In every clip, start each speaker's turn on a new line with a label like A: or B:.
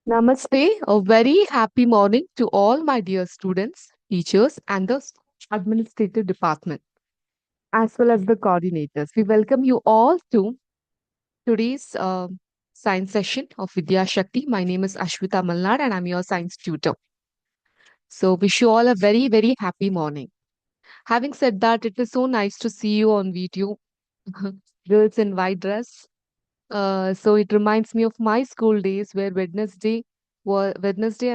A: Namaste. A very happy morning to all my dear students, teachers, and the administrative department, as well as the coordinators. We welcome you all to today's science session of Vidya Shakti. My name is Ashwita Malnad, and I'm your science tutor. So, wish you all a very, very happy morning. Having said that, it is so nice to see you on video, girls in white dress. So it reminds me of my school days where Wednesday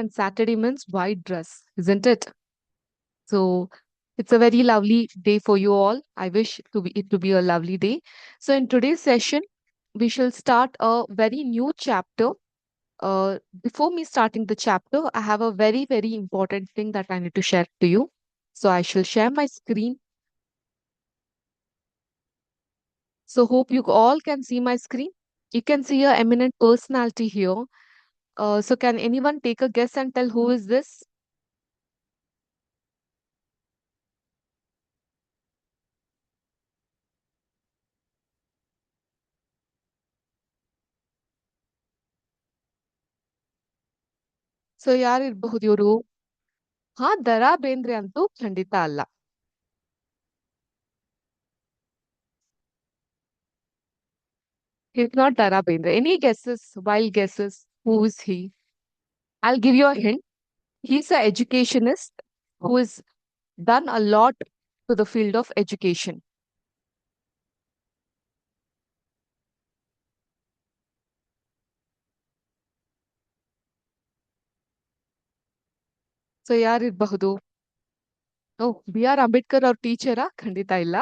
A: and Saturday means white dress, isn't it? So it's a very lovely day for you all. I wish it to be a lovely day. So in today's session, we shall start a very new chapter. Before me starting the chapter, I have a very, very important thing that I need to share to you. So I shall share my screen. So hope you all can see my screen. You can see a eminent personality here. So can anyone take a guess and tell who is this? So ಯಾರಿರಬಹುದು ಇವರು? ಹಾ, ದರಾ ಬೇಂದ್ರೆ ಅಂತೂ ಖಂಡಿತ ಅಲ್ಲ. He's not Dara Bendre. Any guesses? Wild guesses? Who is he? I'll give you a hint. He's an educationist who has done a lot to the field of education. So ಯಾರಿರಬಹುದು? ಓ, B R Ambedkar ಅವ್ರ ಟೀಚರಾ? ಖಂಡಿತ ಇಲ್ಲ.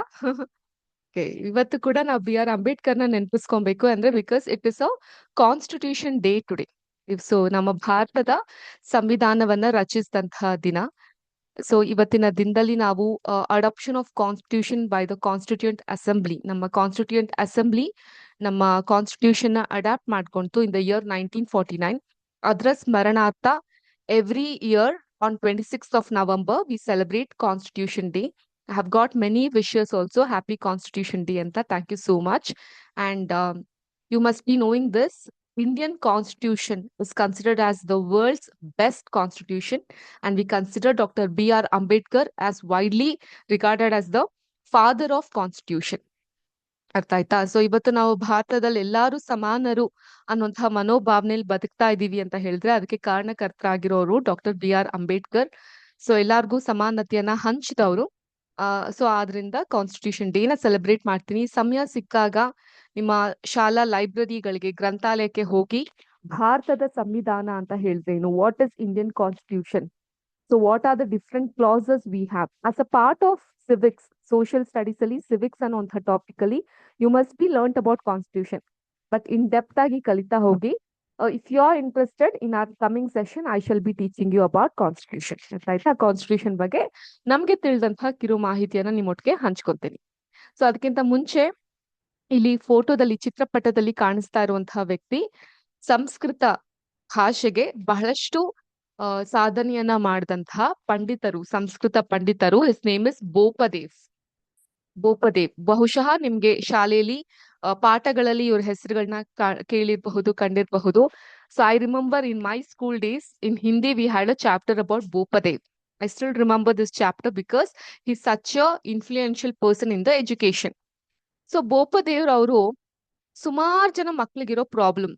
A: Okay, ಇವತ್ತು ಕೂಡ ನಾವು B R ಅಂಬೇಡ್ಕರ್ನ ನೆನಪಿಸ್ಕೊಬೇಕು ಅಂದ್ರೆ because it is a constitution day today. So ನಮ್ಮ ಭಾರತದ ಸಂವಿಧಾನವನ್ನ ರಚಿಸಿದಂತಹ ದಿನ. ಸೊ ಇವತ್ತಿನ ದಿನದಲ್ಲಿ ನಾವು adoption of constitution by the constituent assembly, ನಮ್ಮ ಕಾನ್ಸ್ಟಿಟ್ಯೂಂಟ್ ಅಸೆಂಬ್ಲಿ ನಮ್ಮ ಕಾನ್ಸ್ಟಿಟ್ಯೂಷನ್ ನ ಅಡಾಪ್ಟ್ ಮಾಡ್ಕೊಂತು ಇನ್ ದ ಇಯರ್ 1949. ಅದರ ಸ್ಮರಣಾರ್ಥ every year on 26th of November we celebrate Constitution Day. I have got many wishes also. Happy Constitution Day anta. Thank you so much. And you must be knowing this. Indian Constitution is considered as the world's best constitution, and we consider Dr. B.R. Ambedkar as widely regarded as the father of Constitution. ಅರ್ಥ ಆಯ್ತಾ? So ಇವತ್ತು ನಾವು ಭಾರತದಲ್ಲಿ ಎಲ್ಲಾರು ಸಮಾನರು ಅನ್ನುವಂತಹ ಮನೋಭಾವನೆಯಲ್ಲಿ ಬದುಕ್ತಾ ಇದೀವಿ ಅಂತ ಹೇಳಿದ್ರೆ ಅದಕ್ಕೆ ಕಾರಣಕರ್ತರಾಗಿರೋರು doctor B R Ambedkar. So ಎಲ್ಲಾರ್ಗೂ ಸಮಾನತೆಯನ್ನ ಹಂಚಿದವರು. ಸೊ ಆದ್ರಿಂದ ಕಾನ್ಸ್ಟಿಟ್ಯೂಷನ್ ಡೇನ ಸೆಲೆಬ್ರೇಟ್ ಮಾಡ್ತೀನಿ. ಸಮಯ ಸಿಕ್ಕಾಗ ನಿಮ್ಮ ಶಾಲಾ ಲೈಬ್ರರಿಗಳಿಗೆ, ಗ್ರಂಥಾಲಯಕ್ಕೆ ಹೋಗಿ ಭಾರತದ ಸಂವಿಧಾನ ಅಂತ ಹೇಳಿದ್ರೇನು, what is Indian constitution, so what are the different clauses we have as a part of civics, social studies ಅಲ್ಲಿ civics ಅನ್ನುವಂಥ ಟಾಪಿಕಲ್ಲಿ you must be learnt about constitution, but in depth ಆಗಿ ಕಲಿತಾ ಹೋಗಿ. If you are interested, in our coming session I shall be teaching you about constitution. ಆಯ್ತಾ? Constitution ಬಗ್ಗೆ ನಮ್ಗೆ ತಿಳಿದಂತಹ ಕಿರು ಮಾಹಿತಿಯನ್ನ ನಿಮ್ಮೊಟ್ಟಿಗೆ ಹಂಚ್ಕೊತೀನಿ. ಸೊ ಅದಕ್ಕಿಂತ ಮುಂಚೆ ಇಲ್ಲಿ ಫೋಟೋದಲ್ಲಿ, ಚಿತ್ರಪಟದಲ್ಲಿ ಕಾಣಿಸ್ತಾ ಇರುವಂತಹ ವ್ಯಕ್ತಿ ಸಂಸ್ಕೃತ ಭಾಷೆಗೆ ಬಹಳಷ್ಟು ಸಾಧನೆಯನ್ನ ಮಾಡಿದಂತಹ ಪಂಡಿತರು, ಸಂಸ್ಕೃತ ಪಂಡಿತರು. His name is Bopadev. Bopadev ಬಹುಶಃ ನಿಮ್ಗೆ ಶಾಲೆಯಲ್ಲಿ ಪಾಠಗಳಲ್ಲಿ ಇವ್ರ ಹೆಸರುಗಳನ್ನ ಕೇಳಿರಬಹುದು, ಕಂಡಿರಬಹುದು. So I remember in my school days in Hindi we had a chapter about Bopadev. I still remember this chapter because he such a influential person in the education. So ಬೋಪದೇವ್ರ ಅವರು ಸುಮಾರು ಜನ ಮಕ್ಳಿಗಿರೋ ಪ್ರಾಬ್ಲಮ್,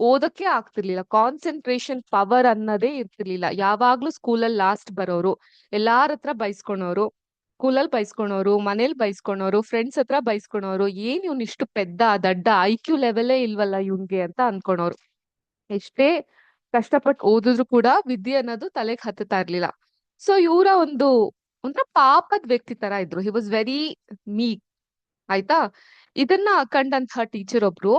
A: ಓದಕ್ಕೆ ಆಗ್ತಿರ್ಲಿಲ್ಲ, ಕಾನ್ಸಂಟ್ರೇಷನ್ ಪವರ್ ಅನ್ನೋದೇ ಇರ್ತಿರ್ಲಿಲ್ಲ. ಯಾವಾಗ್ಲೂ ಸ್ಕೂಲಲ್ಲಿ ಲಾಸ್ಟ್ ಬರೋರು, ಎಲ್ಲಾರ ಹತ್ರ ಬೈಸ್ಕೊಳೋರು, ಸ್ಕೂಲಲ್ಲಿ ಬೈಸ್ಕೊಳೋರು, ಮನೇಲಿ ಬೈಸ್ಕೊಳೋರು, ಫ್ರೆಂಡ್ಸ್ ಹತ್ರ ಬೈಸ್ಕೊಳೋರು. ಏನ್ ಇವ್ನ್ ಇಷ್ಟು ಪೆದ್ದ ದಡ್ಡ, IQ ಲೆವೆಲೇ ಇಲ್ವಲ್ಲ ಇವ್ನ್ಗೆ ಅಂತ ಅನ್ಕೊಳೋರು. ಎಷ್ಟೇ ಕಷ್ಟಪಟ್ಟು ಓದಿದ್ರು ಕೂಡ ವಿದ್ಯೆ ಅನ್ನೋದು ತಲೆಗೆ ಹತ್ತುತ್ತಾ ಇರ್ಲಿಲ್ಲ. ಸೊ ಇವರ ಒಂಥರ ಪಾಪದ ವ್ಯಕ್ತಿ ತರ ಇದ್ರು. He was very ಮೀಕ್. ಆಯ್ತಾ? ಇದನ್ನ ಕಂಡಂತಹ ಟೀಚರ್ ಒಬ್ರು,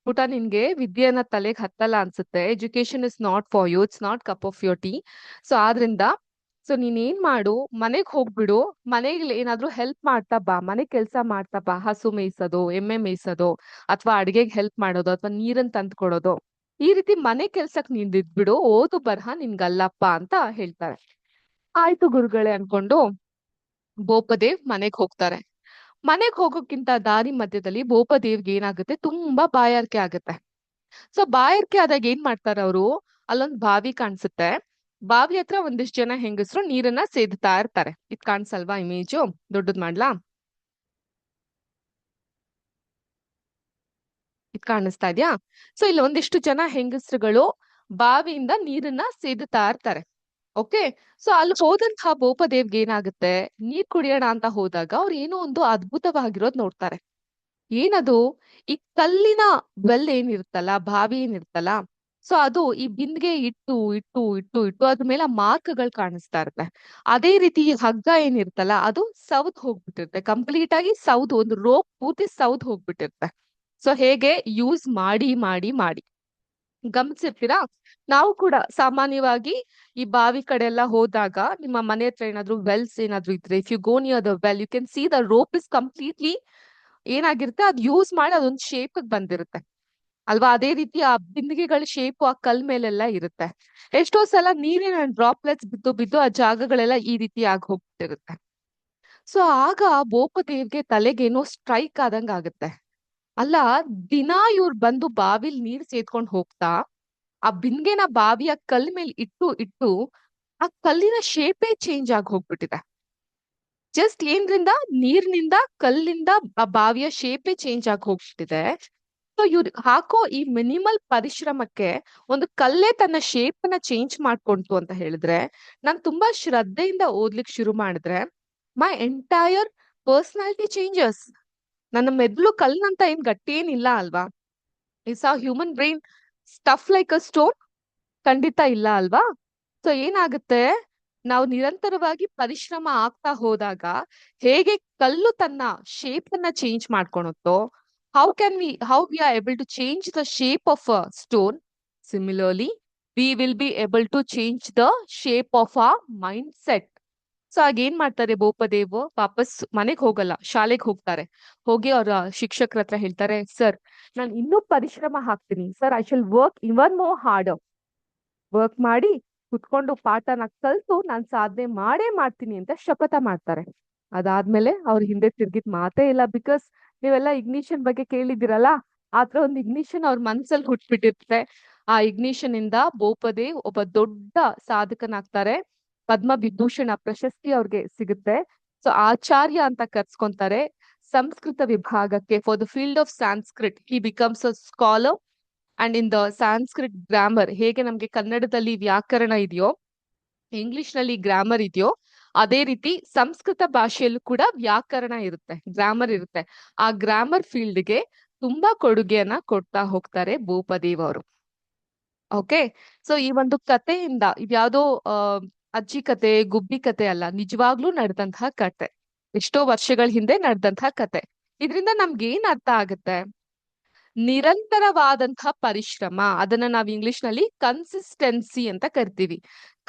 A: ಪುಟ ನಿನ್ಗೆ ವಿದ್ಯೆನ ತಲೆಗೆ ಹತ್ತಲ್ಲ ಅನ್ಸುತ್ತೆ, education is not for you, it's not cup of your tea. So ಆದ್ರಿಂದ ನೀನ್ ಏನ್ ಮಾಡು, ಮನೆಗ್ ಹೋಗ್ಬಿಡು, ಮನೆಗೆ ಏನಾದ್ರೂ ಹೆಲ್ಪ್ ಮಾಡ್ತಾ ಬಾ, ಮನೆ ಕೆಲ್ಸ ಮಾಡ್ತಾ ಬಾ, ಹಸು ಮೇಯ್ಸೋದು, ಎಮ್ಮೆ ಮೇಯ್ಸೋದು, ಅಥವಾ ಅಡ್ಗೆಗೆ ಹೆಲ್ಪ್ ಮಾಡೋದು, ಅಥವಾ ನೀರನ್ ತಂದ್ ಕೊಡೋದು, ಈ ರೀತಿ ಮನೆ ಕೆಲ್ಸಕ್ ನೀನ್ ಇದ್ಬಿಡು, ಓದು ಬರಹ ನಿನ್ಗಲ್ಲಪ್ಪ ಅಂತ ಹೇಳ್ತಾರೆ. ಆಯ್ತು ಗುರುಗಳೇ ಅನ್ಕೊಂಡು ಬೋಪದೇವ್ ಮನೆಗ್ ಹೋಗ್ತಾರೆ. ಮನೆಗ್ ಹೋಗೋಕ್ಕಿಂತ ದಾರಿ ಮಧ್ಯದಲ್ಲಿ ಬೋಪದೇವ್ಗೆ ಏನಾಗುತ್ತೆ, ತುಂಬಾ ಬಾಯಾರಿಕೆ ಆಗುತ್ತೆ. ಸೊ ಬಾಯಾರಿಕೆ ಆದಾಗ ಏನ್ ಮಾಡ್ತಾರ ಅವರು, ಅಲ್ಲೊಂದ್ ಬಾವಿ ಕಾಣಿಸುತ್ತೆ. ಬಾವಿ ಹತ್ರ ಒಂದಿಷ್ಟು ಜನ ಹೆಂಗಸರು ನೀರನ್ನ ಸೇದ್ತಾ ಇರ್ತಾರೆ. ಇದ್ ಕಾಣಿಸಲ್ವಾ ಇಮೇಜು? ದೊಡ್ಡದ್ ಮಾಡ್ಲಾ? ಇದ್ ಕಾಣಿಸ್ತಾ ಇದ್ಯಾ? ಸೊ ಇಲ್ಲಿ ಒಂದಿಷ್ಟು ಜನ ಹೆಂಗಸರುಗಳು ಬಾವಿಯಿಂದ ನೀರನ್ನ ಸೇದುತ್ತಾ ಇರ್ತಾರೆ. ಓಕೆ. ಸೊ ಅಲ್ಲಿ ಹೋದಂತಹ ಬೋಪದೇವ್ಗೆ ಏನಾಗುತ್ತೆ, ನೀರ್ ಕುಡಿಯೋಣ ಅಂತ ಹೋದಾಗ ಅವ್ರು ಏನೋ ಒಂದು ಅದ್ಭುತವಾಗಿರೋದ್ ನೋಡ್ತಾರೆ. ಏನದು? ಈ ಕಲ್ಲಿನ ವೆಲ್ ಏನಿರುತ್ತಲ್ಲ, ಬಾವಿ ಏನಿರುತ್ತಲ್ಲ, ಸೊ ಅದು ಈ ಬಿಂದಿಗೆ ಇಟ್ಟು ಇಟ್ಟು ಇಟ್ಟು ಇಟ್ಟು ಅದ್ರ ಮೇಲೆ ಮಾರ್ಕ್ಗಳು ಕಾಣಿಸ್ತಾ ಇರುತ್ತೆ. ಅದೇ ರೀತಿ ಈ ಹಗ್ಗ ಏನಿರುತ್ತಲ್ಲ, ಅದು ಸೌದ್ ಹೋಗ್ಬಿಟ್ಟಿರುತ್ತೆ. ಕಂಪ್ಲೀಟ್ ಆಗಿ ಸೌದ್, ಒಂದು ರೋಪ್ ಪೂರ್ತಿ ಸೌದ್ ಹೋಗ್ಬಿಟ್ಟಿರುತ್ತೆ. ಸೊ ಹೇಗೆ ಯೂಸ್ ಮಾಡಿ ಮಾಡಿ ಮಾಡಿ ಗಮನಿಸಿರ್ತೀರಾ? ನಾವು ಕೂಡ ಸಾಮಾನ್ಯವಾಗಿ ಈ ಬಾವಿ ಕಡೆ ಎಲ್ಲ ಹೋದಾಗ ನಿಮ್ಮ ಮನೆ ಹತ್ರ ಏನಾದ್ರು ವೆಲ್ಸ್ ಏನಾದ್ರು ಇದ್ರೆ, if you go near the well you can see the rope is completely ಏನಾಗಿರುತ್ತೆ, ಅದ್ ಯೂಸ್ ಮಾಡಿ ಅದೊಂದು ಶೇಪ್ ಬಂದಿರುತ್ತೆ ಅಲ್ವಾ? ಅದೇ ರೀತಿ ಆ ಬಿಂದಿಗೆಗಳ ಶೇಪ್ ಆ ಕಲ್ ಮೇಲೆಲ್ಲ ಇರುತ್ತೆ. ಎಷ್ಟೋ ಸಲ ನೀರಿನ ಡ್ರಾಪ್ಲೆಟ್ಸ್ ಬಿದ್ದು ಬಿದ್ದು ಆ ಜಾಗಗಳೆಲ್ಲ ಈ ರೀತಿ ಆಗಿ ಹೋಗ್ತಿರುತ್ತೆ. ಸೊ ಆಗ ಬೋಪದೇವ್ಗೆ ತಲೆಗೇನೋ ಸ್ಟ್ರೈಕ್ ಆದಂಗ ಆಗುತ್ತೆ. ಅಲ್ಲ, ದಿನಾ ಇವ್ರು ಬಂದು ಬಾವಿಲ್ ನೀರ್ ಸೇದ್ಕೊಂಡ್ ಹೋಗ್ತಾ ಆ ಬಿಂದಿಗೆನ ಬಾವಿಯ ಕಲ್ ಮೇಲೆ ಇಟ್ಟು ಇಟ್ಟು ಆ ಕಲ್ಲಿನ ಶೇಪೇ ಚೇಂಜ್ ಆಗಿ ಹೋಗ್ಬಿಟ್ಟಿದೆ. ಜಸ್ಟ್ ಏನ್ರಿಂದ, ನೀರ್ನಿಂದ ಕಲ್ಲಿಂದ ಆ ಬಾವಿಯ ಶೇಪೇ ಚೇಂಜ್ ಆಗಿ ಹೋಗ್ಬಿಟ್ಟಿದೆ. ಸೊ ಇವ್ರು ಹಾಕೋ ಈ ಮಿನಿಮಲ್ ಪರಿಶ್ರಮಕ್ಕೆ ಒಂದು ಕಲ್ಲೇ ತನ್ನ ಶೇಪ್ ನ ಚೇಂಜ್ ಮಾಡ್ಕೊಂತು ಅಂತ ಹೇಳಿದ್ರೆ, ನಾನ್ ತುಂಬಾ ಶ್ರದ್ಧೆಯಿಂದ ಓದ್ಲಿಕ್ ಶುರು ಮಾಡಿದ್ರೆ ಮೈ ಎಂಟೈರ್ ಪರ್ಸನಾಲಿಟಿ ಚೇಂಜಸ್. ನನ್ನ ಮೆದುಳು ಕಲ್ಲಿನಂತ ಏನ್ ಗಟ್ಟಿ ಏನಿಲ್ಲ ಅಲ್ವಾ? ಇಸ್ ಆ human brain stuff like a stone? ಖಂಡಿತ ಇಲ್ಲ ಅಲ್ವಾ? ಸೊ ಏನಾಗುತ್ತೆ, ನಾವು ನಿರಂತರವಾಗಿ ಪರಿಶ್ರಮ ಆಗ್ತಾ ಹೋದಾಗ ಹೇಗೆ ಕಲ್ಲು ತನ್ನ ಶೇಪ್ ಅನ್ನ ಚೇಂಜ್ ಮಾಡ್ಕೊಳುತ್ತೋ, how we are able to change the shape of a stone, similarly we will be able to change the shape of a mindset. So ಆಗ ಏನ್ ಮಾಡ್ತಾರೆ ಬೋಪದೇವ್, ವಾಪಸ್ ಮನೆಗ್ ಹೋಗಲ್ಲ, ಶಾಲೆಗೆ ಹೋಗ್ತಾರೆ. ಹೋಗಿ ಅವ್ರ ಶಿಕ್ಷಕರ ಹತ್ರ ಹೇಳ್ತಾರೆ, ಸರ್ ನಾನು ಇನ್ನೂ ಪರಿಶ್ರಮ ಹಾಕ್ತೀನಿ sir, I shall work even more hard. Work ಮಾಡಿ ಕುತ್ಕೊಂಡು ಪಾಠನ ಕಲ್ತು ನಾನ್ ಸಾಧನೆ ಮಾಡೇ ಮಾಡ್ತೀನಿ ಅಂತ ಶಪಥ ಮಾಡ್ತಾರೆ. ಅದಾದ್ಮೇಲೆ ಅವ್ರ ಹಿಂದೆ ತಿರ್ಗಿದ್ ಮಾತೇ ಇಲ್ಲ. ಬಿಕಾಸ್ ನೀವೆಲ್ಲ ಇಗ್ನಿಷನ್ ಬಗ್ಗೆ ಕೇಳಿದಿರಲ್ಲ, ಆತರ ಒಂದು ಇಗ್ನಿಷನ್ ಅವ್ರ ಮನ್ಸಲ್ಲಿ ಹುಟ್ಬಿಟ್ಟಿರುತ್ತೆ. ಆ ಇಗ್ನಿಷನ್ ಇಂದ ಬೋಪದೇವ್ ಒಬ್ಬ ದೊಡ್ಡ ಸಾಧಕನಾಗ್ತಾರೆ. ಪದ್ಮ ವಿಭೂಷಣ ಪ್ರಶಸ್ತಿ ಅವ್ರಿಗೆ ಸಿಗುತ್ತೆ. ಸೊ ಆಚಾರ್ಯ ಅಂತ ಕರ್ಸ್ಕೊಂತಾರೆ. ಸಂಸ್ಕೃತ ವಿಭಾಗಕ್ಕೆ, for the field of Sanskrit he becomes a scholar. And in the Sanskrit grammar, ಹೇಗೆ ನಮ್ಗೆ ಕನ್ನಡದಲ್ಲಿ ವ್ಯಾಕರಣ ಇದೆಯೋ, ಇಂಗ್ಲಿಷ್ ನಲ್ಲಿ ಗ್ರಾಮರ್ ಇದೆಯೋ, ಅದೇ ರೀತಿ ಸಂಸ್ಕೃತ ಭಾಷೆಯಲ್ಲೂ ಕೂಡ ವ್ಯಾಕರಣ ಇರುತ್ತೆ, ಗ್ರಾಮರ್ ಇರುತ್ತೆ. ಆ ಗ್ರಾಮರ್ ಫೀಲ್ಡ್ಗೆ ತುಂಬಾ ಕೊಡುಗೆಯನ್ನ ಕೊಡ್ತಾ ಹೋಗ್ತಾರೆ ಬೋಪದೇವ್ ಅವರು. ಓಕೆ. ಸೊ ಈ ಒಂದು ಕಥೆಯಿಂದ, ಇದ್ಯಾವುದೋ ಅಜ್ಜಿ ಕತೆ, ಗುಬ್ಬಿ ಕತೆ ಅಲ್ಲ, ನಿಜವಾಗ್ಲೂ ನಡೆದಂತಹ ಕತೆ. ಎಷ್ಟೋ ವರ್ಷಗಳ ಹಿಂದೆ ನಡೆದಂತಹ ಕತೆ. ಇದರಿಂದ ನಮ್ಗೆ ಏನ್ ಅರ್ಥ ಆಗುತ್ತೆ? ನಿರಂತರವಾದಂತಹ ಪರಿಶ್ರಮ, ಅದನ್ನ ನಾವು ಇಂಗ್ಲಿಷ್ ನಲ್ಲಿ ಕನ್ಸಿಸ್ಟೆನ್ಸಿ ಅಂತ ಕರಿತೀವಿ.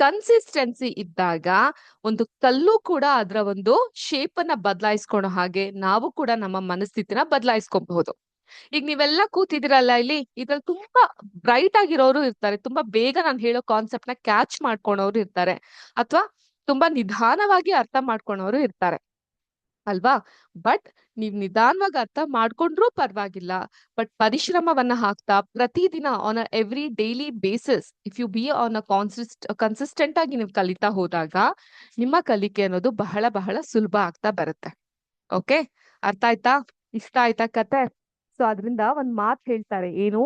A: ಕನ್ಸಿಸ್ಟೆನ್ಸಿ ಇದ್ದಾಗ ಒಂದು ಕಲ್ಲು ಕೂಡ ಅದರ ಒಂದು ಶೇಪ್ ಅನ್ನ ಬದಲಾಯಿಸ್ಕೊಳೋ ಹಾಗೆ ನಾವು ಕೂಡ ನಮ್ಮ ಮನಸ್ಥಿತಿನ ಬದಲಾಯಿಸ್ಕೋಬಹುದು. ಈಗ ನೀವೆಲ್ಲ ಕೂತಿದಿರಲ್ಲ ಇಲ್ಲಿ, ಇದ್ರಲ್ಲಿ ತುಂಬಾ ಬ್ರೈಟ್ ಆಗಿರೋರು ಇರ್ತಾರೆ, ತುಂಬಾ ಬೇಗ ನಾನು ಹೇಳೋ ಕಾನ್ಸೆಪ್ಟ್ ನ ಕ್ಯಾಚ್ ಮಾಡ್ಕೊಳೋರು ಇರ್ತಾರೆ, ಅಥವಾ ತುಂಬಾ ನಿಧಾನವಾಗಿ ಅರ್ಥ ಮಾಡ್ಕೊಳೋರು ಇರ್ತಾರೆ ಅಲ್ವಾ? ಬಟ್ ನೀವ್ ನಿಧಾನವಾಗಿ ಅರ್ಥ ಮಾಡ್ಕೊಂಡ್ರೂ ಪರವಾಗಿಲ್ಲ, ಬಟ್ ಪರಿಶ್ರಮವನ್ನ ಹಾಕ್ತಾ ಪ್ರತಿದಿನ on a every daily basis, if you be on a consistent ಆಗಿ ನೀವು ಕಲಿತಾ ಹೋದಾಗ ನಿಮ್ಮ ಕಲಿಕೆ ಅನ್ನೋದು ಬಹಳ ಬಹಳ ಸುಲಭ ಆಗ್ತಾ ಬರುತ್ತೆ. ಓಕೆ, ಅರ್ಥ ಆಯ್ತಾ? ಇಷ್ಟ ಆಯ್ತಾ ಕತೆ? ಸೊ ಅದರಿಂದ ಒಂದ್ ಮಾತ್ ಹೇಳ್ತಾರೆ, ಏನು?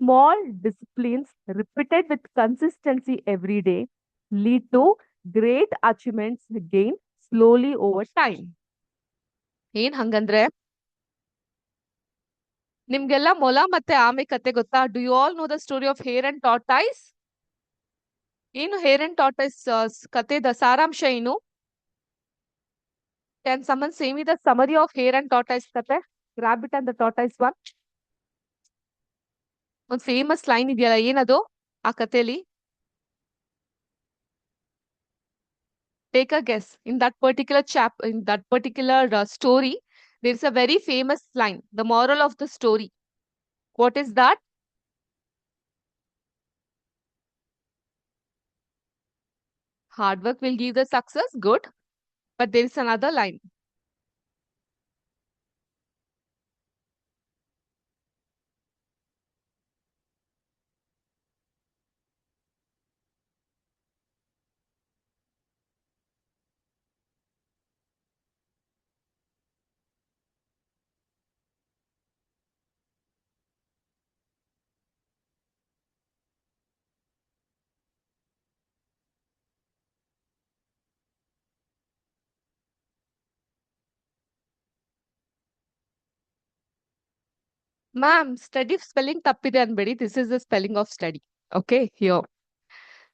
A: Small disciplines repeated with consistency every day lead to great achievements gain slowly over time. ಏನ್ ಹಂಗಂದ್ರೆ, ನಿಮ್ಗೆಲ್ಲ ಮೊಲ ಮತ್ತೆ ಆಮೆ ಕತೆ ಗೊತ್ತಾ? Do you all know the story of hare and tortoise? ಏನು ಹೇರ್ ಅಂಡ್ ಟಾರ್ಟೈಸ್ ಕತೆದ ಸಾರಾಂಶ ಏನು? Can someone say me the summary of hare and tortoise ಕತೆ? Rabbit and the tortoise one. ಒಂದ್ ಫೇಮಸ್ ಲೈನ್ ಇದೆಯಲ್ಲ, ಏನದು ಆ ಕಥೆಲಿ? Take a guess. In that particular in that particular story there is a very famous line, the moral of the story. What is that? Hard work will give the success. Good. But there is another line. Ma'am steady spelling ತಪ್ಪಿದೆ ಅನ್ಬೇಡಿ, this is the spelling of steady. Okay, here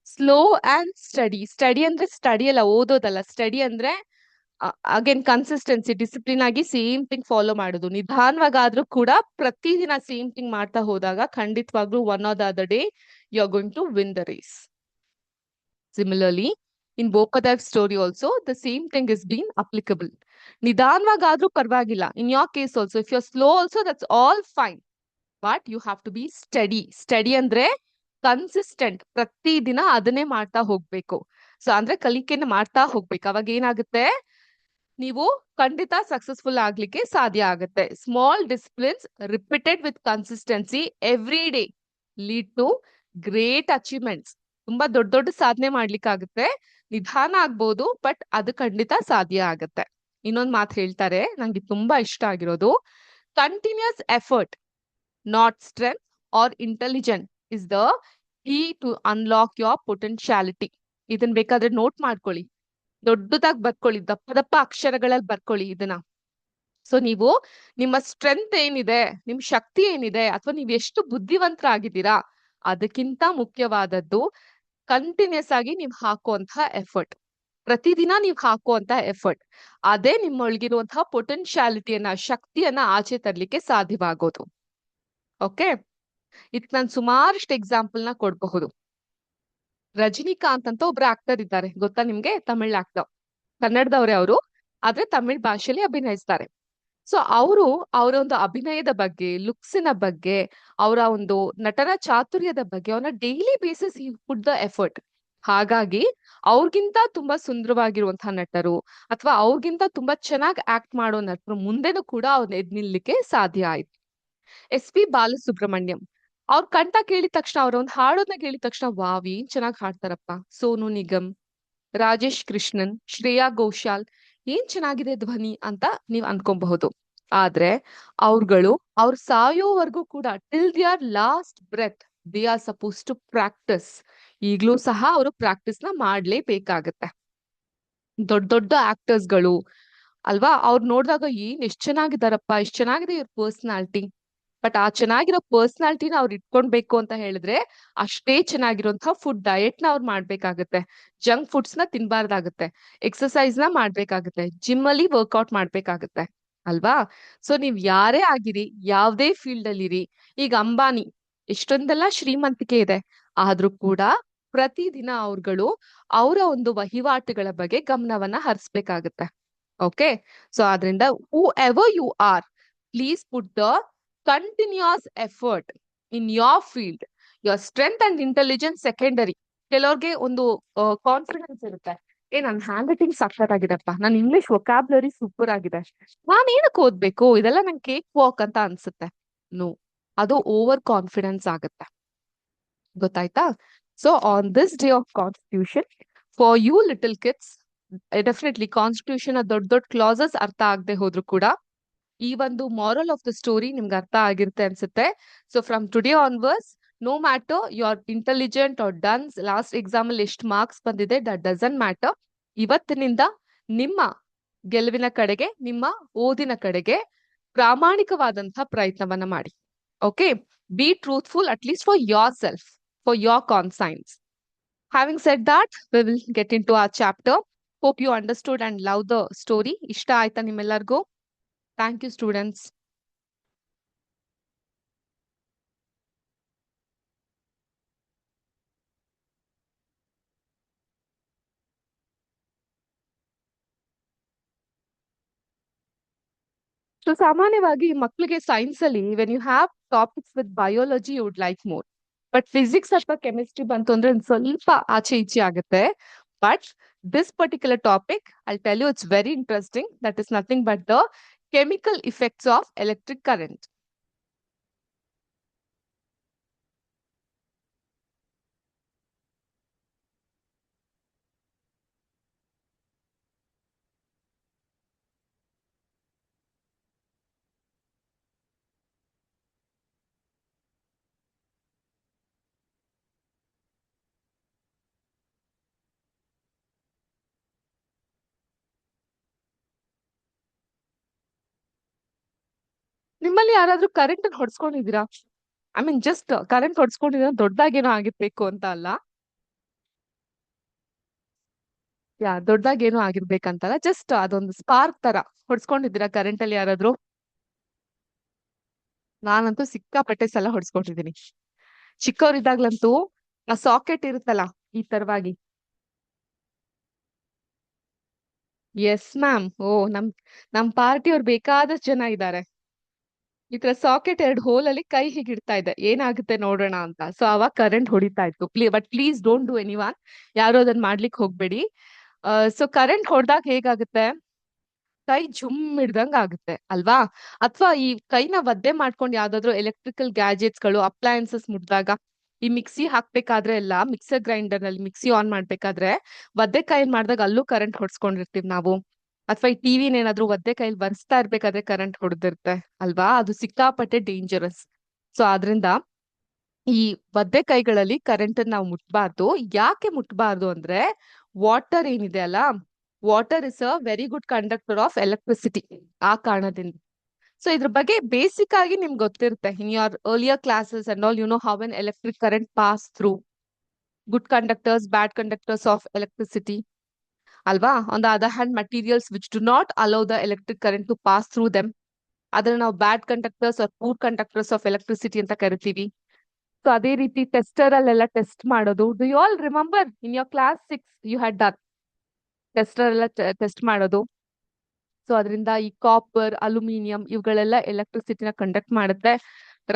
A: slow and steady. Steady ಅಂದ್ರೆ study ಅಲ್ಲ, ಓದೋದಲ್ಲ. Steady ಅಂದ್ರೆ again consistency, discipline ಆಗಿ same thing follow ಮಾಡೋದು. ನಿಧಾನವಾಗಾದ್ರೂ ಕೂಡ ಪ್ರತಿದಿನ ಸೇಮ್ ಥಿಂಗ್ ಮಾಡ್ತಾ ಹೋದಾಗ ಖಂಡಿತವಾಗ್ಲೂ one or the other day you are going to win the race. Similarly, in Bopadev's story also, the same thing is being applicable. ನಿಧಾನವಾಗಾದ್ರೂ ಪರವಾಗಿಲ್ಲ. In your case also, if you're slow also, that's all fine. But you have to be steady. Steady ಅಂದ್ರೆ consistent, ಪ್ರತಿದಿನ ಅದನ್ನೇ ಮಾಡ್ತಾ ಹೋಗ್ಬೇಕು. So ಅಂದ್ರೆ ಕಲಿಕೆನ ಮಾಡ್ತಾ ಹೋಗ್ಬೇಕು. ಅವಾಗ ಏನಾಗುತ್ತೆ, ನೀವು ಖಂಡಿತ ಸಕ್ಸಸ್ಫುಲ್ ಆಗ್ಲಿಕ್ಕೆ ಸಾಧ್ಯ ಆಗುತ್ತೆ. Small disciplines repeated with consistency every day lead to great achievements. ತುಂಬಾ ದೊಡ್ಡ ದೊಡ್ಡ ಸಾಧನೆ ಮಾಡ್ಲಿಕ್ಕಾಗುತ್ತೆ. ನಿಧಾನ ಆಗ್ಬೋದು, ಬಟ್ ಅದು ಖಂಡಿತ ಸಾಧ್ಯ ಆಗತ್ತೆ. ಇನ್ನೊಂದ್ ಮಾತು ಹೇಳ್ತಾರೆ, ನಂಗೆ ತುಂಬಾ ಇಷ್ಟ ಆಗಿರೋದು, continuous effort, not strength or intelligent, is the key to unlock your potentiality. ಇದನ್ ಬೇಕಾದ್ರೆ ನೋಟ್ ಮಾಡ್ಕೊಳ್ಳಿ, ದೊಡ್ಡದಾಗಿ ಬರ್ಕೊಳ್ಳಿ, ದಪ್ಪ ದಪ್ಪ ಅಕ್ಷರಗಳಲ್ಲಿ ಬರ್ಕೊಳ್ಳಿ ಇದನ್ನ. ಸೊ ನೀವು ನಿಮ್ಮ ಸ್ಟ್ರೆಂತ್ ಏನಿದೆ, ನಿಮ್ ಶಕ್ತಿ ಏನಿದೆ, ಅಥವಾ ನೀವ್ ಎಷ್ಟು ಬುದ್ಧಿವಂತರಾಗಿದ್ದೀರಾ, ಅದಕ್ಕಿಂತ ಮುಖ್ಯವಾದದ್ದು ಕಂಟಿನ್ಯೂಸ್ ಆಗಿ ನೀವು ಹಾಕುವಂತಹ ಎಫರ್ಟ್. ಪ್ರತಿದಿನ ನೀವು ಹಾಕುವಂತ ಎಫರ್ಟ್, ಅದೇ ನಿಮ್ಮೊಳಗಿರುವಂತಹ ಪೊಟೆನ್ಶಿಯಾಲಿಟಿಯನ್ನ, ಶಕ್ತಿಯನ್ನ ಆಚೆ ತರ್ಲಿಕ್ಕೆ ಸಾಧ್ಯವಾಗೋದು. ಓಕೆ, ಇದಕ್ ನಾನು ಸುಮಾರಷ್ಟು ಎಕ್ಸಾಂಪಲ್ ನ ಕೊಡಬಹುದು. ರಜನಿಕಾಂತ್ ಅಂತ ಒಬ್ರು ಆಕ್ಟರ್ ಇದ್ದಾರೆ, ಗೊತ್ತಾ ನಿಮ್ಗೆ? ತಮಿಳ್ ಆಕ್ಟರ್. ಕನ್ನಡದವ್ರೆ ಅವರು, ಆದ್ರೆ ತಮಿಳ್ ಭಾಷೆಯಲ್ಲಿ ಅಭಿನಯಿಸ್ತಾರೆ. ಸೊ ಅವರು ಅವರ ಒಂದು ಅಭಿನಯದ ಬಗ್ಗೆ, ಲುಕ್ಸಿನ ಬಗ್ಗೆ, ಅವರ ಒಂದು ನಟನ ಚಾತುರ್ಯದ ಬಗ್ಗೆ, ಅವನ ಡೈಲಿ ಬೇಸಿಸ್ ಈ ಪುಟ್ ದ ಎಫರ್ಟ್. ಹಾಗಾಗಿ ಅವ್ರಿಗಿಂತ ತುಂಬಾ ಸುಂದರವಾಗಿರುವಂತಹ ನಟರು, ಅಥವಾ ಅವ್ರಿಗಿಂತ ತುಂಬಾ ಚೆನ್ನಾಗಿ ಆಕ್ಟ್ ಮಾಡೋ ನಟರು ಮುಂದೆನೂ ಕೂಡ ಅವ್ರನ್ನ ಎದ್ ನಿಲ್ಲಿಕ್ಕೆ ಸಾಧ್ಯ ಆಯ್ತು. SP ಬಾಲಸುಬ್ರಹ್ಮಣ್ಯಂ, ಅವ್ರ ಕಂಠ ಕೇಳಿದ ತಕ್ಷಣ, ಅವ್ರ ಒಂದು ಹಾಡೋದನ್ನ ಕೇಳಿದ ತಕ್ಷಣ, ವಾವ್ ಏನ್ ಚೆನ್ನಾಗಿ ಹಾಡ್ತಾರಪ್ಪ. ಸೋನು ನಿಗಮ್, ರಾಜೇಶ್ ಕೃಷ್ಣನ್, ಶ್ರೇಯಾ ಘೋಷಾಲ್, ಏನ್ ಚೆನ್ನಾಗಿದೆ ಧ್ವನಿ ಅಂತ ನೀವ್ ಅನ್ಕೊಬಹುದು. ಆದ್ರೆ ಅವ್ರುಗಳು ಅವ್ರ ಸಾಯೋವರೆಗೂ ಕೂಡ, till their last breath, they are suppose to practise. ಈಗ್ಲೂ ಸಹ ಅವರು ಪ್ರಾಕ್ಟೀಸ್ ನ ಮಾಡ್ಲೇಬೇಕಾಗತ್ತೆ. ದೊಡ್ಡ ದೊಡ್ಡ ಆಕ್ಟರ್ಸ್ಗಳು ಅಲ್ವಾ, ಅವ್ರು ನೋಡಿದಾಗ ಏನ್ ಎಷ್ಟ್ ಚೆನ್ನಾಗಿದಾರಪ್ಪ, ಎಷ್ಟ್ ಚೆನ್ನಾಗಿದೆ ಇವ್ರ ಪರ್ಸನಾಲಿಟಿ. ಬಟ್ ಆ ಚೆನ್ನಾಗಿರೋ ಪರ್ಸನಾಲಿಟಿನ ಅವ್ರು ಇಟ್ಕೊಳ್ಬೇಕು ಅಂತ ಹೇಳಿದ್ರೆ, ಅಷ್ಟೇ ಚೆನ್ನಾಗಿರುವಂತಹ ಫುಡ್ ಡಯಟ್ ನ ಅವ್ರು ಮಾಡ್ಬೇಕಾಗತ್ತೆ. ಜಂಕ್ ಫುಡ್ಸ್ ನ ತಿನ್ಬಾರ್ದಾಗತ್ತೆ. ಎಕ್ಸರ್ಸೈಸ್ ನ ಮಾಡ್ಬೇಕಾಗತ್ತೆ. ಜಿಮ್ ಅಲ್ಲಿ ವರ್ಕೌಟ್ ಮಾಡ್ಬೇಕಾಗತ್ತೆ, ಅಲ್ವಾ? ಸೊ ನೀವ್ ಯಾರೇ ಆಗಿರಿ, ಯಾವ್ದೇ ಫೀಲ್ಡ್ ಅಲ್ಲಿ ಇರಿ, ಈಗ ಅಂಬಾನಿ ಎಷ್ಟೊಂದೆಲ್ಲ ಶ್ರೀಮಂತಿಕೆ ಇದೆ, ಆದ್ರೂ ಕೂಡ ಪ್ರತಿದಿನ ಅವ್ರುಗಳು ಅವರ ಒಂದು ವಹಿವಾಟುಗಳ ಬಗ್ಗೆ ಗಮನವನ್ನ ಹರಿಸ್ಬೇಕಾಗತ್ತೆ. ಓಕೆ, ಸೊ ಆದ್ರಿಂದ whoever you are, please put the continuous effort in your field. Your strength and intelligence secondary. ಕೆಲವ್ರಿಗೆ ಒಂದು ಕಾನ್ಫಿಡೆನ್ಸ್ ಇರುತ್ತೆ, ನನ್ ಹ್ಯಾಂಡ್ ರೈಟಿಂಗ್ ಸಖತ್ತಾಗಿದೆಪ್ಪ, ನನ್ ಇಂಗ್ಲಿಷ್ ವೊಕ್ಯಾಬ್ಲರಿ ಸೂಪರ್ ಆಗಿದೆ, ನಾನ್ ಏನಕ್ಕೆ ಓದ್ಬೇಕು, ಇದೆಲ್ಲ ನನ್ ಕೇಕ್ ವಾಕ್ ಅಂತ ಅನ್ಸುತ್ತೆ. ನೋ, ಅದು ಓವರ್ ಕಾನ್ಫಿಡೆನ್ಸ್ ಆಗುತ್ತೆ. ಗೊತ್ತಾಯ್ತಾ? So on this day of constitution, for you little kids, definitely constitution ದೊಡ್ಡ ದೊಡ್ಡ ಕ್ಲಾಸಸ್ ಅರ್ಥ ಆಗದೆ ಹೋದ್ರು ಕೂಡ ಈ ಒಂದು ಮಾರಲ್ ಆಫ್ ದ ಸ್ಟೋರಿ ನಿಮ್ಗೆ ಅರ್ಥ ಆಗಿರುತ್ತೆ ಅನ್ಸುತ್ತೆ. So from today onwards, no matter you are intelligent or dunce, last exam ಅಲ್ಲಿ ಎಷ್ಟು ಮಾರ್ಕ್ಸ್ ಬಂದಿದೆ, ದಟ್ ಡಸಂಟ್ ಮ್ಯಾಟರ್. ಇವತ್ತಿನಿಂದ ನಿಮ್ಮ ಗೆಲುವಿನ ಕಡೆಗೆ, ನಿಮ್ಮ ಓದಿನ ಕಡೆಗೆ ಪ್ರಾಮಾಣಿಕವಾದಂತಹ ಪ್ರಯತ್ನವನ್ನ ಮಾಡಿ. Okay, B truthful at least for your self, for your conscience. Having said that, we will get into our chapter. Hope you understood and love the story. ಇಷ್ಟ ಆಯ್ತಾ ನಿಮ್ಮೆಲ್ಲರಿಗೂ? Thank you, students. ಸೊ ಸಾಮಾನ್ಯವಾಗಿ ಮಕ್ಕಳಿಗೆ science ಅಲ್ಲಿ when you have topics with biology you would like more. But physics ಅಥವಾ chemistry ಬಂತು ಅಂದ್ರೆ ಒಂದ್ ಸ್ವಲ್ಪ ಆಚೆ ಈಚೆ ಆಗುತ್ತೆ. But this particular topic, I tell you, it's very interesting. That is nothing but the chemical effects of electric current. ನಿಮ್ಮಲ್ಲಿ ಯಾರಾದ್ರೂ ಕರೆಂಟ್ ಹೊಡ್ಸ್ಕೊಂಡಿದ್ದೀರಾ? ಐ ಮೀನ್ ಜಸ್ಟ್ ಕರೆಂಟ್ ಹೊಡ್ಸ್ಕೊಂಡಿದ್ದೀರಾ, ದೊಡ್ಡದಾಗೇನೋ ಆಗಿರ್ಬೇಕು ಅಂತ ಅಲ್ಲ. ದೊಡ್ಡದಾಗೇನೋ ಆಗಿರ್ಬೇಕಂತಲ್ಲ, ಜಸ್ಟ್ ಅದೊಂದು ಸ್ಪಾರ್ಕ್ ತರ ಹೊಡ್ಸ್ಕೊಂಡಿದ್ದೀರಾ ಕರೆಂಟ್ ಅಲ್ಲಿ ಯಾರಾದ್ರೂ? ನಾನಂತೂ ಸಿಕ್ಕಾಪಟ್ಟೆ ಸಲ ಹೊಡ್ಸ್ಕೊಂಡಿದ್ದೀನಿ. ಚಿಕ್ಕವರಿದ್ದಾಗ್ಲಂತೂ ಆ ಸಾಕೆಟ್ ಇರುತ್ತಲ್ಲ ಈ ತರವಾಗಿ. Yes ma'am. ಓ, ನಮ್ ಪಾರ್ಟಿಯವ್ರು ಬೇಕಾದಷ್ಟು ಜನ ಇದ್ದಾರೆ. ಈ ತರ ಸಾಕೆಟ್ 2 ಹೋಲ್ ಅಲ್ಲಿ ಕೈ ಹೀಗಿಡ್ತಾ ಇದ್ದೆ, ಏನಾಗುತ್ತೆ ನೋಡೋಣ ಅಂತ. ಸೊ ಅವಾಗ ಕರೆಂಟ್ ಹೊಡಿತಾ ಇತ್ತು. But please don't do anyone, ಯಾರು ಅದನ್ನ ಮಾಡ್ಲಿಕ್ಕೆ ಹೋಗ್ಬೇಡಿ. ಸೊ ಕರೆಂಟ್ ಹೊಡೆದಾಗ ಹೇಗಾಗುತ್ತೆ, ಕೈ ಜುಮ್ ಹಿಡ್ದಂಗ್ ಆಗುತ್ತೆ ಅಲ್ವಾ? ಅಥವಾ ಈ ಕೈನ ಒದ್ದೆ ಮಾಡ್ಕೊಂಡು ಯಾವ್ದಾದ್ರು ಎಲೆಕ್ಟ್ರಿಕಲ್ ಗ್ಯಾಜೆಟ್ಸ್ ಗಳು, ಅಪ್ಲಯನ್ಸಸ್ ಮುಟ್ದಾಗ, ಈ ಮಿಕ್ಸಿ ಹಾಕ್ಬೇಕಾದ್ರೆ ಎಲ್ಲ, ಮಿಕ್ಸರ್ ಗ್ರೈಂಡರ್ ನಲ್ಲಿ ಮಿಕ್ಸಿ ಆನ್ ಮಾಡ್ಬೇಕಾದ್ರೆ ಒದ್ದೆ ಕೈಯಲ್ಲಿ ಮಾಡಿದಾಗ ಅಲ್ಲೂ ಕರೆಂಟ್ ಹೊಡ್ಸ್ಕೊಂಡಿರ್ತೀವಿ ನಾವು. ಅಥವಾ ಈ ಟಿವಿನ ಏನಾದ್ರು ಒದ್ದೆ ಕೈಯಲ್ಲಿ ಬರ್ಸ್ತಾ ಇರ್ಬೇಕಾದ್ರೆ ಕರೆಂಟ್ ಹೊಡೆದಿರುತ್ತೆ ಅಲ್ವಾ? ಅದು ಸಿಕ್ಕಾಪಟ್ಟೆ ಡೇಂಜರಸ್. ಸೊ ಆದ್ರಿಂದ ಈ ಒದ್ದೆ ಕೈಗಳಲ್ಲಿ ಕರೆಂಟ್ ನಾವು ಮುಟ್ಬಾರ್ದು. ಯಾಕೆ ಮುಟ್ಬಾರ್ದು ಅಂದ್ರೆ, ವಾಟರ್ ಏನಿದೆ ಅಲ್ಲ, water is a very good conductor of electricity. ಆ ಕಾರಣದಿಂದ. ಸೊ ಇದ್ರ ಬಗ್ಗೆ ಬೇಸಿಕ್ ಆಗಿ ನಿಮ್ಗೆ ಗೊತ್ತಿರುತ್ತೆ. In your earlier classes and all, you know how an electric current pass through. Good conductors, bad conductors of electricity. ಅಲ್ವಾ? On the other hand, materials which do not allow the electric current to pass through them, ಅದನ್ನ ನಾವು bad conductors or poor conductors of electricity ಅಂತ ಕರಿತೀವಿ. So ಅದೇ ರೀತಿ tester ಅಲ್ಲೆಲ್ಲ test ಮಾಡೋದು. Do you all remember in your class 6 you had done tester ಎಲ್ಲ test ಮಾಡೋದು. ಸೊ ಅದರಿಂದ ಈ ಕಾಪರ್, ಅಲ್ಯೂಮಿನಿಯಂ ಇವುಗಳೆಲ್ಲ ಎಲೆಕ್ಟ್ರಿಸಿಟಿನ ಕಂಡಕ್ಟ್ ಮಾಡುತ್ತೆ.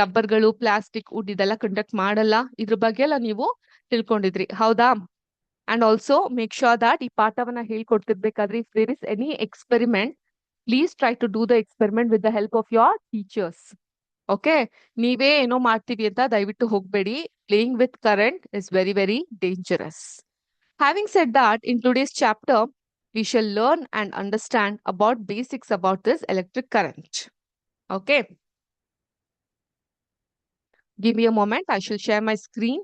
A: ರಬ್ಬರ್ಗಳು, ಪ್ಲಾಸ್ಟಿಕ್, ವುಡ್ ಇದೆಲ್ಲ ಕಂಡಕ್ಟ್ ಮಾಡಲ್ಲ. ಇದ್ರ ಬಗ್ಗೆ ಎಲ್ಲ ನೀವು ತಿಳ್ಕೊಂಡಿದ್ರಿ, ಹೌದಾ? And also make sure that ಈ ಪಾಠವನ್ನ ಹೇಳ್ಕೊಡ್ತಿರ್ಬೇಕಾದ್ರೆ if there is any experiment, please try to do the experiment with the help of your teachers. Okay, ನೀವೇ ಏನೋ ಮಾಡ್ತೀವಿ ಅಂತ ದಯವಿಟ್ಟು ಹೋಗ್ಬೇಡಿ. Playing with current is very very dangerous. Having said that, in today's chapter, we shall learn and understand about basics about this electric current. Okay. Give me a moment. I shall share my screen.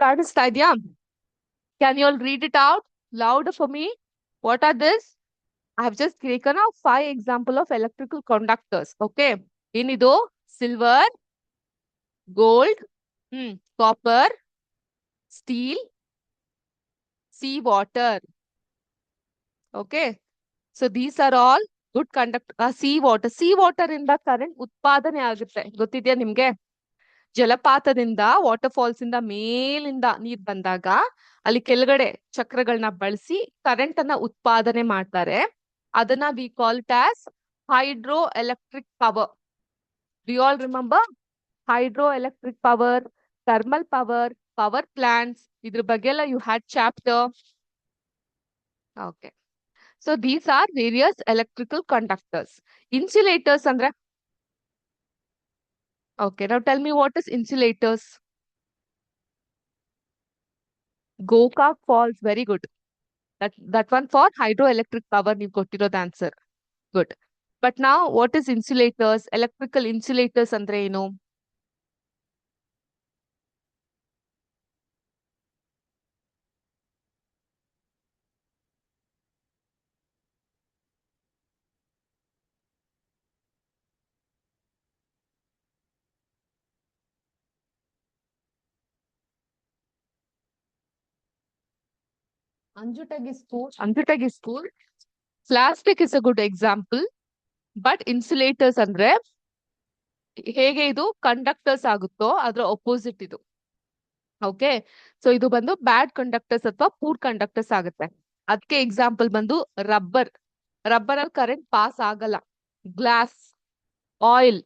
A: ಕಾಣಿಸ್ತಾ ಇದೆಯಾ? Can you all read it out louder for me? What are this? I have just taken out 5 example of electrical conductors. Okay. ಏನಿದು? Silver, gold, copper, steel, sea water. Okay. So these are all good conductor. Sea water. Sea water ಇಂದ current ಉತ್ಪಾದನೆ ಆಗುತ್ತೆ. ಗೊತ್ತಿದ್ಯಾ ನಿಮ್ಗೆ? ಜಲಪಾತದಿಂದ, water falls ಇಂದ ಮೇಲಿಂದ ನೀರ್ ಬಂದಾಗ ಅಲ್ಲಿ ಕೆಳಗಡೆ ಚಕ್ರಗಳನ್ನ ಬಳಸಿ ಕರೆಂಟ್ ಅನ್ನ ಉತ್ಪಾದನೆ ಮಾಡ್ತಾರೆ. ಅದನ್ನ we call it as hydro electric power. We all remember hydro electric power, thermal power, power plants, ಇದ್ರ ಬಗ್ಗೆ ಎಲ್ಲ you had chapter. Okay. So these are various electrical conductors. Insulators andre. Okay, now tell me what is insulators? Gokak Falls, very good. That one for hydroelectric power, you got the answer. Good. But now what is insulators? Electrical insulators andre eno? Anjutagi school. Plastic is a good example. But insulators andre ಹೇಗೆ ಇದು conductors ಆಗುತ್ತೋ ಅದ್ರ opposite ಇದು. Okay. So ಇದು ಬಂದು bad conductors ಅಥವಾ poor conductors ಆಗುತ್ತೆ. ಅದಕ್ಕೆ ಎಕ್ಸಾಂಪಲ್ ಬಂದು ರಬ್ಬರ್. ರಬ್ಬರ್ ಅಲ್ಲಿ ಕರೆಂಟ್ ಪಾಸ್ ಆಗಲ್ಲ. Glass, oil.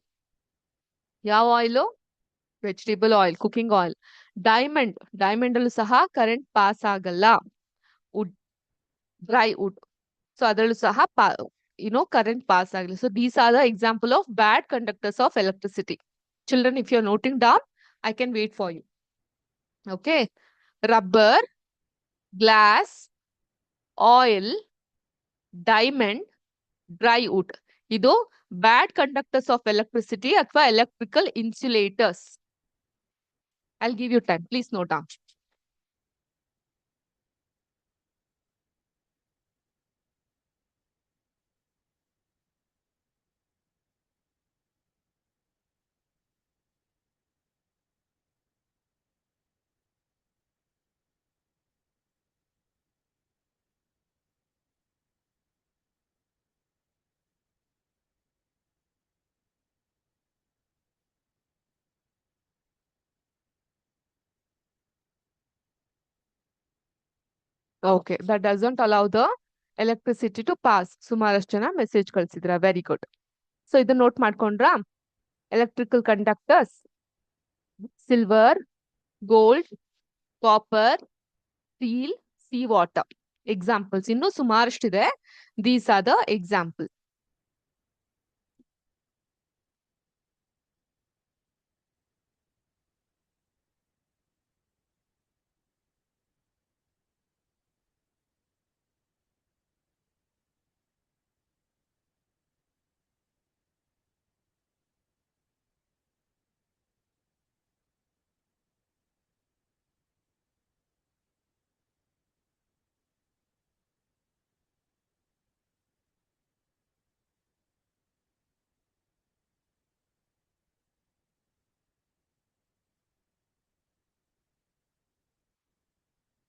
A: ಯಾವ oil? Vegetable oil, cooking oil. Diamond ಅಲ್ಲೂ ಸಹ ಕರೆಂಟ್ ಪಾಸ್ ಆಗಲ್ಲ. Wood, dry wood. ಸೊ ಅದರಲ್ಲೂ ಸಹ ಕರೆಂಟ್ ಪಾಸ್ ಆಗಲ್ಲ. So these are the example of bad conductors of electricity. Children, if you are noting down, I can wait for you. Okay. Rubber, glass, oil, diamond, dry wood. ಇದು bad conductors of electricity ಅಥವಾ electrical insulators. I'll give you time. Please note down. Okay, that doesn't allow the electricity to pass. ಸುಮಾರಷ್ಟು ಜನ message ಕಳ್ಸಿದ್ರ, very good. So ಇದನ್ನ note ಮಾಡ್ಕೊಂಡ್ರಾ? Electrical conductors: silver, gold, copper, steel, sea water. Examples ಇನ್ನು ಸುಮಾರಷ್ಟಿದೆ. These are the example.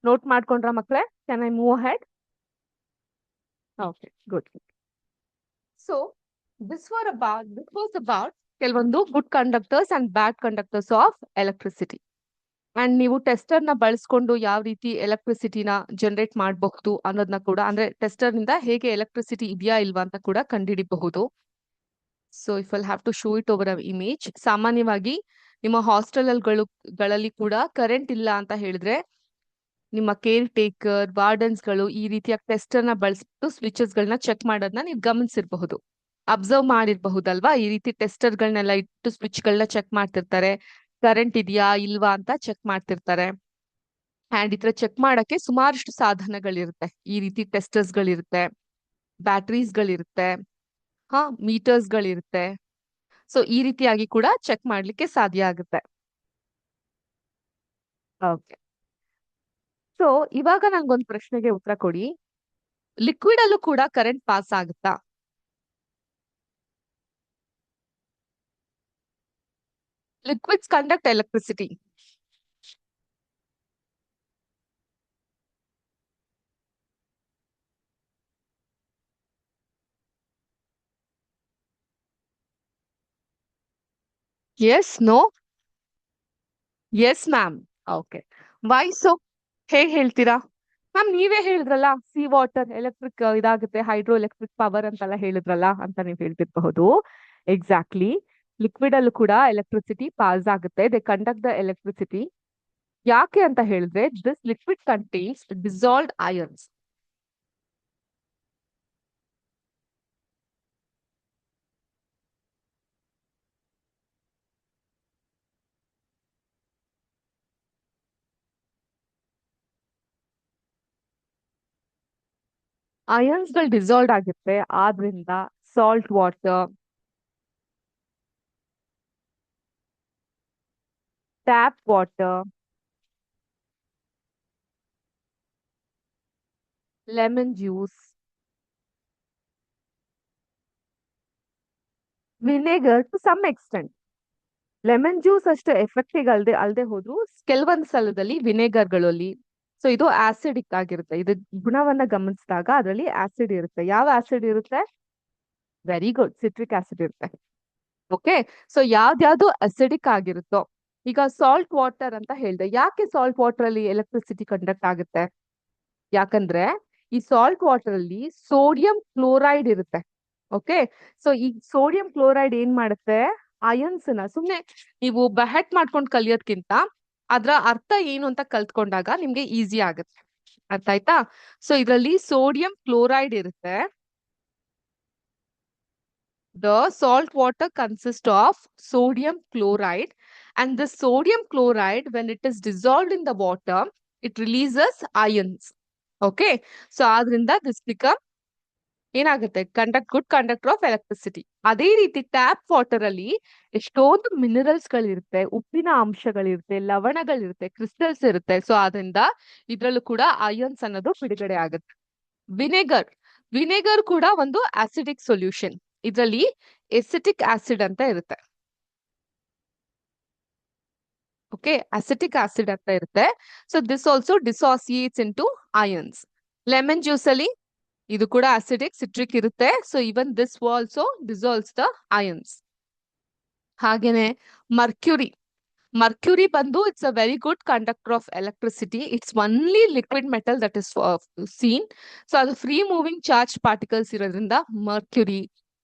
A: Note ಮಾಡ್ಕೊಂಡ್ರ ಮಕ್ಳೇ? Can I move ahead? Okay, good. So this was about ಕೆಲವೊಂದು good conductors and bad conductors of electricity. And ನೀವು tester ನ ಬಳಸ್ಕೊಂಡು ಯಾವ ರೀತಿ ಎಲೆಕ್ಟ್ರಿಸಿಟಿನ ಜನರೇಟ್ ಮಾಡಬಹುದು ಅನ್ನೋದನ್ನ ಕೂಡ, ಅಂದ್ರೆ ಟೆಸ್ಟರ್ ನಿಂದ ಹೇಗೆ ಎಲೆಕ್ಟ್ರಿಸಿಟಿ ಇದೆಯಾ ಇಲ್ವಾ ಅಂತ ಕೂಡ ಕಂಡುಹಿಡಿಬಹುದು. So if I'll have to show it over a image, ಸಾಮಾನ್ಯವಾಗಿ ನಿಮ್ಮ ಹಾಸ್ಟೆಲ್ಗಳಲ್ಲಿ ಕೂಡ ಕರೆಂಟ್ ಇಲ್ಲ ಅಂತ ಹೇಳಿದ್ರೆ ನಿಮ್ಮ ಕೇರ್ ಟೇಕರ್ ವಾರ್ಡನ್ಸ್ ಗಳು ಈ ರೀತಿಯ ಟೆಸ್ಟರ್ ನ ಬಳಸ್ಬಿಟ್ಟು ಸ್ವಿಚಸ್ ಗಳನ್ನ ಚೆಕ್ ಮಾಡೋದನ್ನ ನೀವು ಗಮನಿಸಿರಬಹುದು, ಅಬ್ಸರ್ವ್ ಮಾಡಿರಬಹುದಲ್ವಾ? ಈ ರೀತಿ ಟೆಸ್ಟರ್ ಗಳನ್ನೆಲ್ಲ ಇಟ್ಟು ಸ್ವಿಚ್ ಗಳನ್ನ ಚೆಕ್ ಮಾಡ್ತಿರ್ತಾರೆ, ಕರೆಂಟ್ ಇದೆಯಾ ಇಲ್ವಾ ಅಂತ ಚೆಕ್ ಮಾಡ್ತಿರ್ತಾರೆ. ಅಂಡ್ ಈ ತರ ಚೆಕ್ ಮಾಡಕ್ಕೆ ಸುಮಾರಷ್ಟು ಸಾಧನಗಳಿರುತ್ತೆ. ಈ ರೀತಿ ಟೆಸ್ಟರ್ಸ್ ಗಳಿರುತ್ತೆ, ಬ್ಯಾಟ್ರೀಸ್ ಗಳಿರುತ್ತೆ, ಮೀಟರ್ಸ್ ಗಳಿರುತ್ತೆ. ಸೊ ಈ ರೀತಿಯಾಗಿ ಕೂಡ ಚೆಕ್ ಮಾಡ್ಲಿಕ್ಕೆ ಸಾಧ್ಯ ಆಗುತ್ತೆ. ಓಕೆ, ಸೊ ಇವಾಗ ನಂಗೊಂದು ಪ್ರಶ್ನೆಗೆ ಉತ್ತರ ಕೊಡಿ. ಲಿಕ್ವಿಡ್ ಅಲ್ಲೂ ಕೂಡ ಕರೆಂಟ್ ಪಾಸ್ ಆಗುತ್ತಾ? Liquids conduct electricity. Yes, no? Yes ma'am. Okay, why so? ಹೇಗ್ ಹೇಳ್ತೀರಾ ಮ್ಯಾಮ್? ನೀವೇ ಹೇಳಿದ್ರಲ್ಲ, ಸಿ ವಾಟರ್ ಎಲೆಕ್ಟ್ರಿಕ್ ಇದಾಗುತ್ತೆ, ಹೈಡ್ರೋ ಎಲೆಕ್ಟ್ರಿಕ್ ಪವರ್ ಅಂತೆಲ್ಲ ಹೇಳಿದ್ರಲ್ಲ ಅಂತ ನೀವು ಹೇಳ್ತಿರ್ಬಹುದು. ಎಕ್ಸಾಕ್ಟ್ಲಿ, ಲಿಕ್ವಿಡ್ ಅಲ್ಲೂ ಕೂಡ ಎಲೆಕ್ಟ್ರಿಸಿಟಿ ಪಾಸ್ ಆಗುತ್ತೆ, ದೇ ಕಂಡಕ್ಟ್ ದ ಎಲೆಕ್ಟ್ರಿಸಿಟಿ. ಯಾಕೆ ಅಂತ ಹೇಳಿದ್ರೆ this liquid contains dissolved ions. Ions ಗಳು ಡಿಸಾಲ್ವ್ ಆಗುತ್ತೆ, ಆದ್ರಿಂದ salt water, tap water, lemon juice, vinegar to some extent. Lemon juice ಅಷ್ಟು ಎಫೆಕ್ಟಿವ್ ಅಲ್ದೆ ಹೋದ್ರು ಕೆಲವೊಂದು ಸ್ಥಳದಲ್ಲಿ ವಿನೆಗರ್ಗಳಲ್ಲಿ, ಸೊ ಇದು ಆಸಿಡಿಕ್ ಆಗಿರುತ್ತೆ. ಇದು ಗುಣವನ್ನ ಗಮನಿಸಿದಾಗ ಅದರಲ್ಲಿ ಆಸಿಡ್ ಇರುತ್ತೆ. ಯಾವ ಆಸಿಡ್ ಇರುತ್ತೆ? ವೆರಿ ಗುಡ್, ಸಿಟ್ರಿಕ್ ಆಸಿಡ್ ಇರುತ್ತೆ. ಓಕೆ, ಸೊ ಯಾವ್ದ್ಯಾವ್ದು ಅಸಿಡಿಕ್ ಆಗಿರುತ್ತೋ, ಈಗ ಸಾಲ್ಟ್ ವಾಟರ್ ಅಂತ ಹೇಳ್ದೆ. ಯಾಕೆ ಸಾಲ್ಟ್ ವಾಟರ್ ಅಲ್ಲಿ ಎಲೆಕ್ಟ್ರಿಸಿಟಿ ಕಂಡಕ್ಟ್ ಆಗುತ್ತೆ? ಯಾಕಂದ್ರೆ ಈ ಸಾಲ್ಟ್ ವಾಟರ್ ಅಲ್ಲಿ ಸೋಡಿಯಂ ಕ್ಲೋರೈಡ್ ಇರುತ್ತೆ. ಓಕೆ, ಸೊ ಈ ಸೋಡಿಯಂ ಕ್ಲೋರೈಡ್ ಏನ್ ಮಾಡುತ್ತೆ? ಅಯನ್ಸ್ ನ ಸುಮ್ನೆ ನೀವು ಬಹೆಟ್ ಮಾಡ್ಕೊಂಡು ಕಲಿಯೋದ್ಕಿಂತ ಅದ್ರ ಅರ್ಥ ಏನು ಅಂತ ಕಲ್ತ್ಕೊಂಡಾಗ ನಿಮ್ಗೆ ಈಸಿ ಆಗುತ್ತೆ. ಅರ್ಥ ಆಯ್ತಾ? ಸೊ ಇದರಲ್ಲಿ ಸೋಡಿಯಂ ಕ್ಲೋರೈಡ್ ಇರುತ್ತೆ. The salt water consists of sodium chloride, and the sodium chloride, when it is dissolved in the water, it releases ions. Okay, so ಆದ್ರಿಂದ this become ಏನಾಗುತ್ತೆ? Good conductor of electricity. ಅದೇ ರೀತಿ tap water ಅಲ್ಲಿ ಎಷ್ಟೊಂದು minerals ಗಳಿರುತ್ತೆ, ಉಪ್ಪಿನ ಅಂಶಗಳಿರುತ್ತೆ, ಲವಣಗಳಿರುತ್ತೆ, crystals ಇರುತ್ತೆ. So ಆದ್ರಿಂದ ಇದ್ರಲ್ಲೂ ಕೂಡ ಅಯನ್ಸ್ ಅನ್ನೋದು ಬಿಡುಗಡೆ ಆಗುತ್ತೆ. ವಿನೆಗರ್ ವಿನೆಗರ್ ಕೂಡ ಒಂದು ಆಸಿಡಿಕ್ ಸೊಲ್ಯೂಷನ್. ಇದರಲ್ಲಿ ಎಸಿಟಿಕ್ ಆಸಿಡ್ ಅಂತ ಇರುತ್ತೆ. ಓಕೆ, ಅಸಿಟಿಕ್ ಆಸಿಡ್ ಅಂತ ಇರುತ್ತೆ. So this also dissociates into ions. Lemon juice ಅಲ್ಲಿ ಇದು ಕೂಡ ಅಸಿಡಿಕ್ ಸಿಟ್ರಿಕ್ ಇರುತ್ತೆ. So even this also dissolves the ions. ಹಾಗೇನೆ mercury Mercury bandu, it's a very good conductor of electricity. It's only liquid metal that is seen. So ಅದು free moving charged particles ಇರೋದ್ರಿಂದ mercury.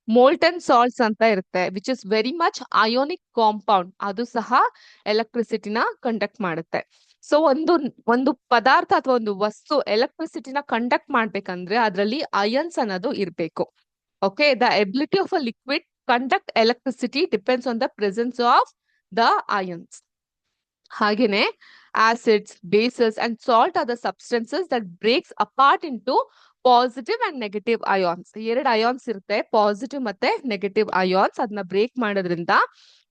A: Molten salts ಅಂತ ಇರುತ್ತೆ, which is very much ionic compound. ಅದು ಸಹ ಎಲೆಕ್ಟ್ರಿಸಿಟಿನ conduct ಮಾಡುತ್ತೆ. So ಒಂದು ಪದಾರ್ಥ ಅಥವಾ ಒಂದು ವಸ್ತು ಎಲೆಕ್ಟ್ರಿಸಿಟಿನ ಕಂಡಕ್ಟ್ ಮಾಡ್ಬೇಕಂದ್ರೆ ಅದರಲ್ಲಿ ಅಯನ್ಸ್ ಅನ್ನೋದು ಇರಬೇಕು. Okay, the ability of a liquid conduct electricity depends on the presence of the ions. ಹಾಗೇನೆ acids, bases and salt are the substances that breaks apart into positive and negative ions. ಎರಡು ions ಇರುತ್ತೆ, positive ಮತ್ತೆ negative ions. ಅದನ್ನ break ಮಾಡೋದ್ರಿಂದ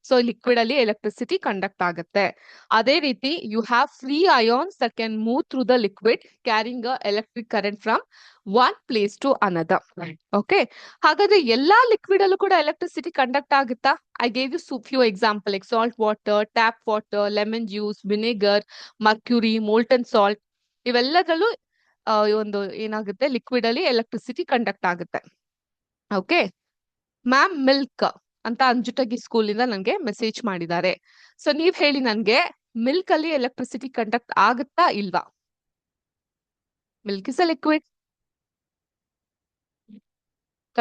A: so liquid ಅಲ್ಲಿ electricity conduct ಆಗುತ್ತೆ. ಅದೇ ರೀತಿ you have free ions that can move through the liquid carrying a electric current from one place to another. Okay, ಹಾಗಾದ್ರೆ ಎಲ್ಲಾ ಲಿಕ್ವಿಡ್ ಅಲ್ಲೂ ಕೂಡ ಎಲೆಕ್ಟ್ರಿಸಿಟಿ ಕಂಡಕ್ಟ್ ಆಗುತ್ತಾ? I gave you few example like salt water, tap water, lemon juice, vinegar, mercury, molten salt. ಇವೆಲ್ಲದರಲ್ಲೂ ಒಂದು ಏನಾಗುತ್ತೆ, liquid ಅಲ್ಲಿ electricity conduct ಆಗುತ್ತೆ. Okay ma'am, milk ಅಂತ ಅಂಜುಟಗಿ ಸ್ಕೂಲ್ ಇಂದ ನನ್ಗೆ ಮೆಸೇಜ್ ಮಾಡಿದ್ದಾರೆ. ಸೊ ನೀವ್ ಹೇಳಿ ನನ್ಗೆ, ಮಿಲ್ಕ್ ಅಲ್ಲಿ ಎಲೆಕ್ಟ್ರಿಸಿಟಿ ಕಂಡಕ್ಟ್ ಆಗುತ್ತಾ ಇಲ್ವಾ? ಮಿಲ್ಕ್ ಇಸ್ ಅ ಲಿಕ್ವಿಡ್,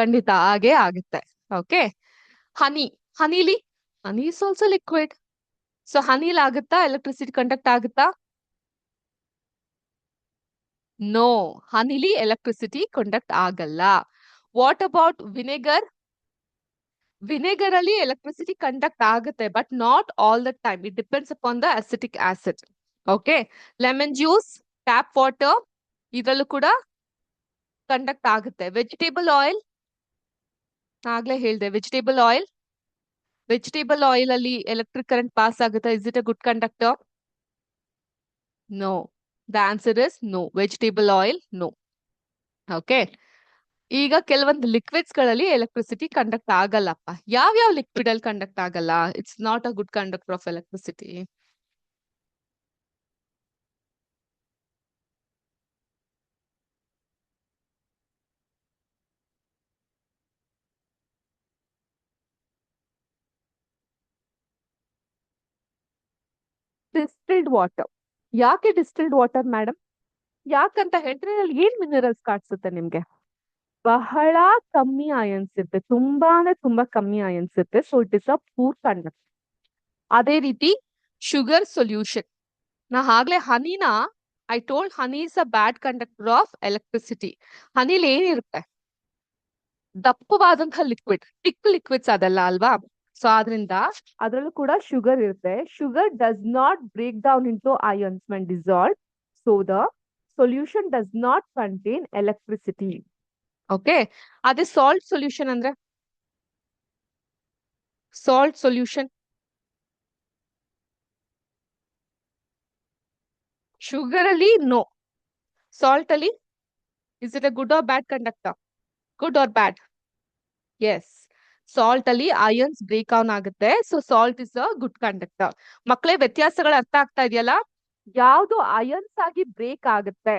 A: ಖಂಡಿತ ಹಾಗೆ ಆಗುತ್ತೆ. ಓಕೆ, ಹನಿಲಿ honey is also liquid. So ಹನಿಲ್ ಆಗುತ್ತಾ ಎಲೆಕ್ಟ್ರಿಸಿಟಿ ಕಂಡಕ್ಟ್ ಆಗುತ್ತಾ? ನೋ, ಹನಿಲಿ ಎಲೆಕ್ಟ್ರಿಸಿಟಿ ಕಂಡಕ್ಟ್ ಆಗಲ್ಲ. What about vinegar? ವಿನೆಗರ್ ಅಲ್ಲಿ ಎಲೆಕ್ಟ್ರಿಸಿಟಿ ಕಂಡಕ್ಟ್ ಆಗುತ್ತೆ, but not all the time. It depends upon the acetic acid. Okay, lemon juice, tap water ಇದರಲ್ಲೂ ಕೂಡ conduct ಆಗುತ್ತೆ. ವೆಜಿಟೇಬಲ್ ಆಯಿಲ್, ಆಗ್ಲೇ ಹೇಳ್ದೆ, ವೆಜಿಟೇಬಲ್ ಆಯಿಲ್ ಅಲ್ಲಿ ಎಲೆಕ್ಟ್ರಿಕ್ ಕರೆಂಟ್ ಪಾಸ್ ಆಗುತ್ತೆ. Is it a good conductor? No, the answer is no. Vegetable oil no. Okay, ಈಗ ಕೆಲವೊಂದು liquids ಗಳಲ್ಲಿ ಎಲೆಕ್ಟ್ರಿಸಿಟಿ ಕಂಡಕ್ಟ್ ಆಗಲ್ಲಪ್ಪ. ಯಾವ್ಯಾವ ಲಿಕ್ವಿಡ್ ಅಲ್ಲಿ ಕಂಡಕ್ಟ್ ಆಗಲ್ಲ? It's not a good conductor of electricity. Distilled water. ಯಾಕೆ distilled water madam? ಯಾಕಂತ ಹೇಳಿದ್ರೆ ಅಲ್ಲಿ ಏನ್ ಮಿನರಲ್ಸ್ ಕಾಣಿಸುತ್ತೆ ನಿಮ್ಗೆ? ಬಹಳ ಕಮ್ಮಿ ಅಯನ್ಸ್ ಇರುತ್ತೆ, ತುಂಬಾ ಕಮ್ಮಿ ಅಯನ್ಸ್ ಇರುತ್ತೆ. So it is a poor conductor. ಅದೇ ರೀತಿ ಶುಗರ್ ಸೊಲ್ಯೂಷನ್. ನಾ ಆಗ್ಲೇ ಹನಿನ I told honey is a bad conductor of electricity. ಹನಿಲಿ ಏನಿರುತ್ತೆ? ದಪ್ಪವಾದಂತಹ ಲಿಕ್ವಿಡ್, ಥಿಕ್ ಲಿಕ್ವಿಡ್ಸ್ ಅದೆಲ್ಲ ಅಲ್ವಾ? ಸೊ ಆದ್ರಿಂದ ಅದ್ರಲ್ಲೂ ಕೂಡ ಶುಗರ್ ಇರುತ್ತೆ. Sugar does not break down into ions when dissolve. So the solution does not contain electricity. Okay, ಅದೇ ಸಾಲ್ಟ್ ಸೊಲ್ಯೂಷನ್ ಅಂದ್ರೆ, ಸಾಲ್ಟ್ ಸೊಲ್ಯೂಷನ್ ಶುಗರ್ ಅಲ್ಲಿ ನೋ, ಸಾಲ್ಟ್ ಅಲ್ಲಿ is it a good or bad conductor? Good or bad? Yes, salt ಅಲ್ಲಿ ions break down ಆಗುತ್ತೆ. So salt is a good conductor. ಮಕ್ಕಳೇ, ವ್ಯತ್ಯಾಸಗಳು ಅರ್ಥ ಆಗ್ತಾ ಇದೆಯಲ್ಲ? ಯಾವ್ದು ಅಯನ್ಸ್ ಆಗಿ ಬ್ರೇಕ್ ಆಗುತ್ತೆ,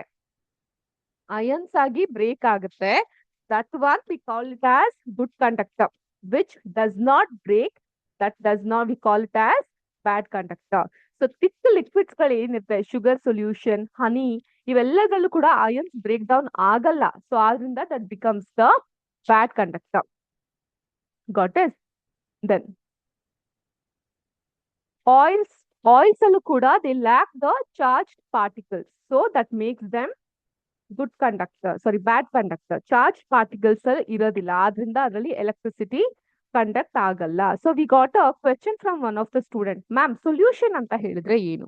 A: that one we call it as good conductor. Which does not break, we call it as bad conductor. So thick liquids ಗಳು ಏನಿರುತ್ತೆ, ಶುಗರ್ ಸೊಲ್ಯೂಷನ್, ಹನಿ, ಇವೆಲ್ಲದಲ್ಲೂ ಕೂಡ ಅಯನ್ಸ್ ಬ್ರೇಕ್ ಡೌನ್ ಆಗಲ್ಲ. ಸೊ ಆದ್ರಿಂದ that becomes the bad conductor. Got it? Then oils ಅಲ್ಲೂ ಕೂಡ they lack the charged particles, so that makes them good conductor, bad conductor. Charge particles ಇರೋದಿಲ್ಲ, ಆದ್ರಿಂದ ಅದರಲ್ಲಿ electricity conduct ಆಗಲ್ಲ. So we got a question from one of the student. Ma'am, solution ಅಂತ ಹೇಳಿದ್ರೆ ಏನು?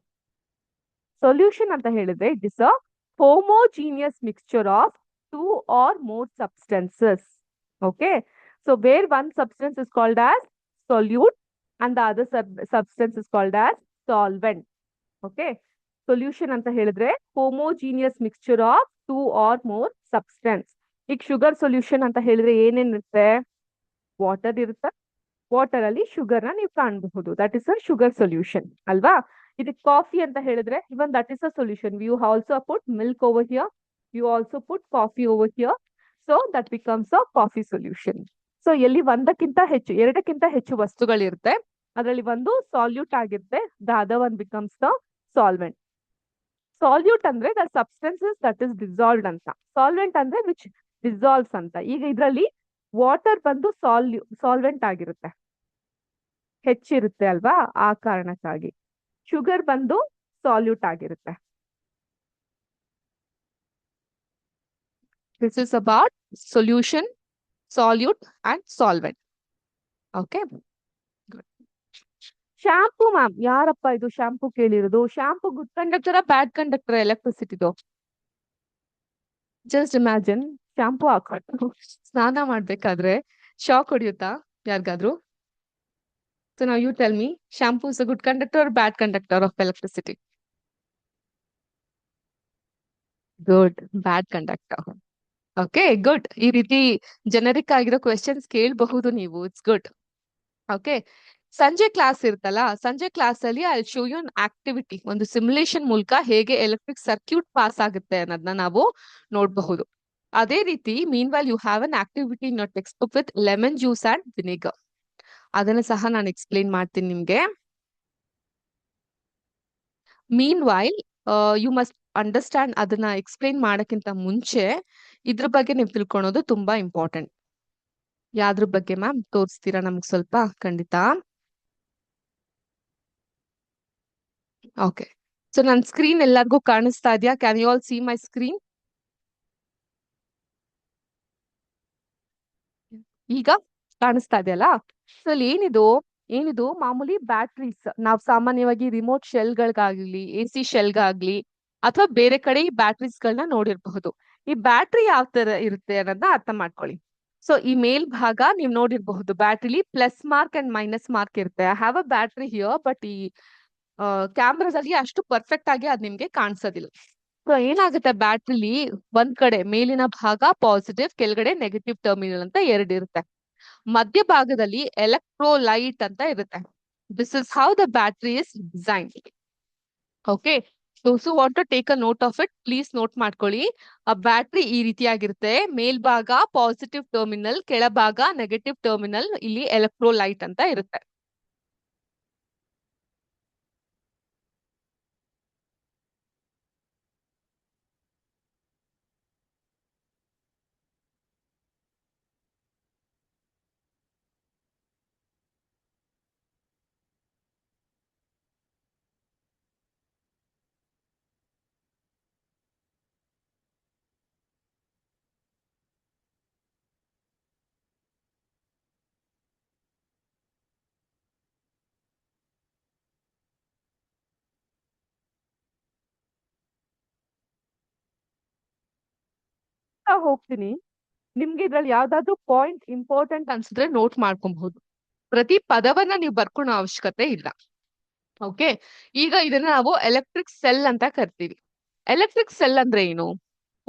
A: Solution ಅಂತ ಹೇಳಿದ್ರೆ it is a homogeneous mixture of two or more substances. Okay, so where one substance is called as solute and the other substance is called as solvent. Okay, solution ಅಂತ ಹೇಳಿದ್ರೆ homogeneous mixture of two or more substance. ಈಗ sugar solution ಅಂತ ಹೇಳಿದ್ರೆ ಏನೇನಿರುತ್ತೆ? Water ಇರುತ್ತೆ, water ಅಲ್ಲಿ sugar ನ ನೀವು ಕಾಣಬಹುದು, that is a sugar solution ಅಲ್ವಾ? ಇದಕ್ಕೆ ಕಾಫಿ ಅಂತ ಹೇಳಿದ್ರೆ even that is a solution. You also put milk over here, you also put coffee over here, so that becomes a coffee solution. So ಎಲ್ಲಿ ಎರಡಕ್ಕಿಂತ ಹೆಚ್ಚು ವಸ್ತುಗಳಿರುತ್ತೆ, ಅದರಲ್ಲಿ ಒಂದು ಸಾಲ್ಯೂಟ್ ಆಗಿರುತ್ತೆ, the other one becomes the solvent. Solute ಅಂದ್ರೆ the substances that is dissolved ಅಂತ, solvent ಅಂದ್ರೆ ವಿಚ್ ಡಿಸಾಲ್ವ್ಸ್ ಅಂತ. ಈಗ ಇದರಲ್ಲಿ ವಾಟರ್ ಬಂದು ಸಾಲ್ವೆಂಟ್ ಆಗಿರುತ್ತೆ, ಹೆಚ್ಚಿರುತ್ತೆ ಅಲ್ವಾ, ಆ ಕಾರಣಕ್ಕಾಗಿ. ಶುಗರ್ ಬಂದು ಸಾಲ್ಯೂಟ್ ಆಗಿರುತ್ತೆ. This is about solution, solute and solvent. Okay, shampoo ma'am, ಯಾರಪ್ಪ ಇದು ಶಾಂಪೂ ಕೇಳಿರೋದು? Shampoo good conductor bad conductor ಎಲೆಕ್ಟ್ರಿಸಿಟಿದು? ಜಸ್ಟ್ ಇಮ್ಯಾಜಿನ್, ಶಾಂಪೂ ಹಾಕೊಂಡು ಸ್ನಾನ ಮಾಡ್ಬೇಕಾದ್ರೆ ಶಾಕ್ ಹೊಡಿಯುತ್ತಾ ಯಾರಿಗಾದ್ರು? ಸೊ ನಾವು you tell me, shampoo is a good conductor or bad conductor of electricity? Good, bad conductor. Okay, good. ಈ ರೀತಿ ಜನರಿಕ್ ಆಗಿರೋ ಕ್ವೆಶನ್ಸ್ ಕೇಳಬಹುದು ನೀವು, ಇಟ್ಸ್ ಗುಡ್. ಓಕೆ, ಸಂಜೆ ಕ್ಲಾಸ್ ಇರ್ತಲ್ಲ, ಸಂಜೆ ಕ್ಲಾಸ್ ಅಲ್ಲಿ I show you an activity, ಒಂದು ಸಿಮ್ಯುಲೇಷನ್ ಮೂಲಕ ಹೇಗೆ ಎಲೆಕ್ಟ್ರಿಕ್ ಸರ್ಕ್ಯೂಟ್ ಪಾಸ್ ಆಗುತ್ತೆ ಅನ್ನೋದನ್ನ ನಾವು ನೋಡಬಹುದು. ಅದೇ ರೀತಿ meanwhile you have an activity in your textbook with lemon juice and vinegar. ಅದನ್ನ ಸಹ ನಾನು ಎಕ್ಸ್ಪ್ಲೇನ್ ಮಾಡ್ತೀನಿ ನಿಮ್ಗೆ. Meanwhile you must understand, ಅದನ್ನ ಎಕ್ಸ್ಪ್ಲೇನ್ ಮಾಡಕ್ಕಿಂತ ಮುಂಚೆ ಇದ್ರ ಬಗ್ಗೆ ನೀವು ತಿಳ್ಕೊಳೋದು ತುಂಬಾ ಇಂಪಾರ್ಟೆಂಟ್. ಯಾವ್ದ್ರ ಬಗ್ಗೆ ಮ್ಯಾಮ್ ತೋರಿಸ್ತೀರಾ ನಮ್ಗೆ ಸ್ವಲ್ಪ? ಖಂಡಿತ. ಓಕೆ, ಸೊ ನನ್ನ ಸ್ಕ್ರೀನ್ ಎಲ್ಲರಿಗೂ ಕಾಣಿಸ್ತಾ ಇದೆಯಾ? Can you all see my screen? ಈಗ ಕಾಣಿಸ್ತಾ ಇದೆಯಲ್ಲ? ಸೊ ಅಲ್ಲಿ ಏನಿದು ಮಾಮೂಲಿ ಬ್ಯಾಟ್ರೀಸ್. ನಾವು ಸಾಮಾನ್ಯವಾಗಿ ರಿಮೋಟ್ ಶೆಲ್ಗಳಿಗಾಗ್ಲಿ, AC ಶೆಲ್ಗಾಗ್ಲಿ ಅಥವಾ ಬೇರೆ ಕಡೆ ಈ ಬ್ಯಾಟ್ರೀಸ್ ಗಳನ್ನ ನೋಡಿರಬಹುದು. ಈ ಬ್ಯಾಟ್ರಿ ಯಾವ ತರ ಇರುತ್ತೆ ಅನ್ನೋದನ್ನ ಅರ್ಥ ಮಾಡ್ಕೊಳ್ಳಿ. ಸೊ ಈ ಮೇಲ್ಭಾಗ ನೀವು ನೋಡಿರಬಹುದು, ಬ್ಯಾಟ್ರಿಲಿ plus mark and minus mark ಇರುತ್ತೆ. I have a battery here, but ಈ ಕ್ಯಾಮ್ರಾದಲ್ಲಿ ಅಷ್ಟು ಪರ್ಫೆಕ್ಟ್ ಆಗಿ ಅದ್ ನಿಮ್ಗೆ ಕಾಣಿಸೋದಿಲ್ಲ. ಸೊ ಏನಾಗುತ್ತೆ, ಬ್ಯಾಟ್ರಿಲಿ ಒಂದ್ ಕಡೆ ಮೇಲಿನ ಭಾಗ ಪಾಸಿಟಿವ್, ಕೆಳಗಡೆ ನೆಗೆಟಿವ್ ಟರ್ಮಿನಲ್ ಅಂತ ಎರಡು ಇರುತ್ತೆ. ಮಧ್ಯಭಾಗದಲ್ಲಿ ಎಲೆಕ್ಟ್ರೋಲೈಟ್ ಅಂತ ಇರುತ್ತೆ. This is how the battery is design. Okay, those who want to take a note of it, please note ಮಾಡ್ಕೊಳ್ಳಿ. ಆ ಬ್ಯಾಟ್ರಿ ಈ ರೀತಿಯಾಗಿರುತ್ತೆ, ಮೇಲ್ಭಾಗ ಪಾಸಿಟಿವ್ ಟರ್ಮಿನಲ್, ಕೆಳಭಾಗ ನೆಗೆಟಿವ್ ಟರ್ಮಿನಲ್, ಇಲ್ಲಿ ಎಲೆಕ್ಟ್ರೋಲೈಟ್ ಅಂತ ಇರುತ್ತೆ. ಹೋಗ್ತೀನಿ, ನಿಮ್ಗೆ ಇದ್ರಲ್ಲಿ ಯಾವ್ದಾದ್ರು ಪಾಯಿಂಟ್ ಇಂಪಾರ್ಟೆಂಟ್ ಅನ್ಸಿದ್ರೆ ನೋಟ್ ಮಾಡ್ಕೊಬಹುದು. ಪ್ರತಿ ಪದವನ್ನ ನೀವು ಬರ್ಕೊಳ್ಳೋ ಅವಶ್ಯಕತೆ ಇಲ್ಲ. ಓಕೆ, ಈಗ ಇದನ್ನ ನಾವು ಎಲೆಕ್ಟ್ರಿಕ್ ಸೆಲ್ ಅಂತ ಕರಿತೀವಿ. ಎಲೆಕ್ಟ್ರಿಕ್ ಸೆಲ್ ಅಂದ್ರೆ ಏನು?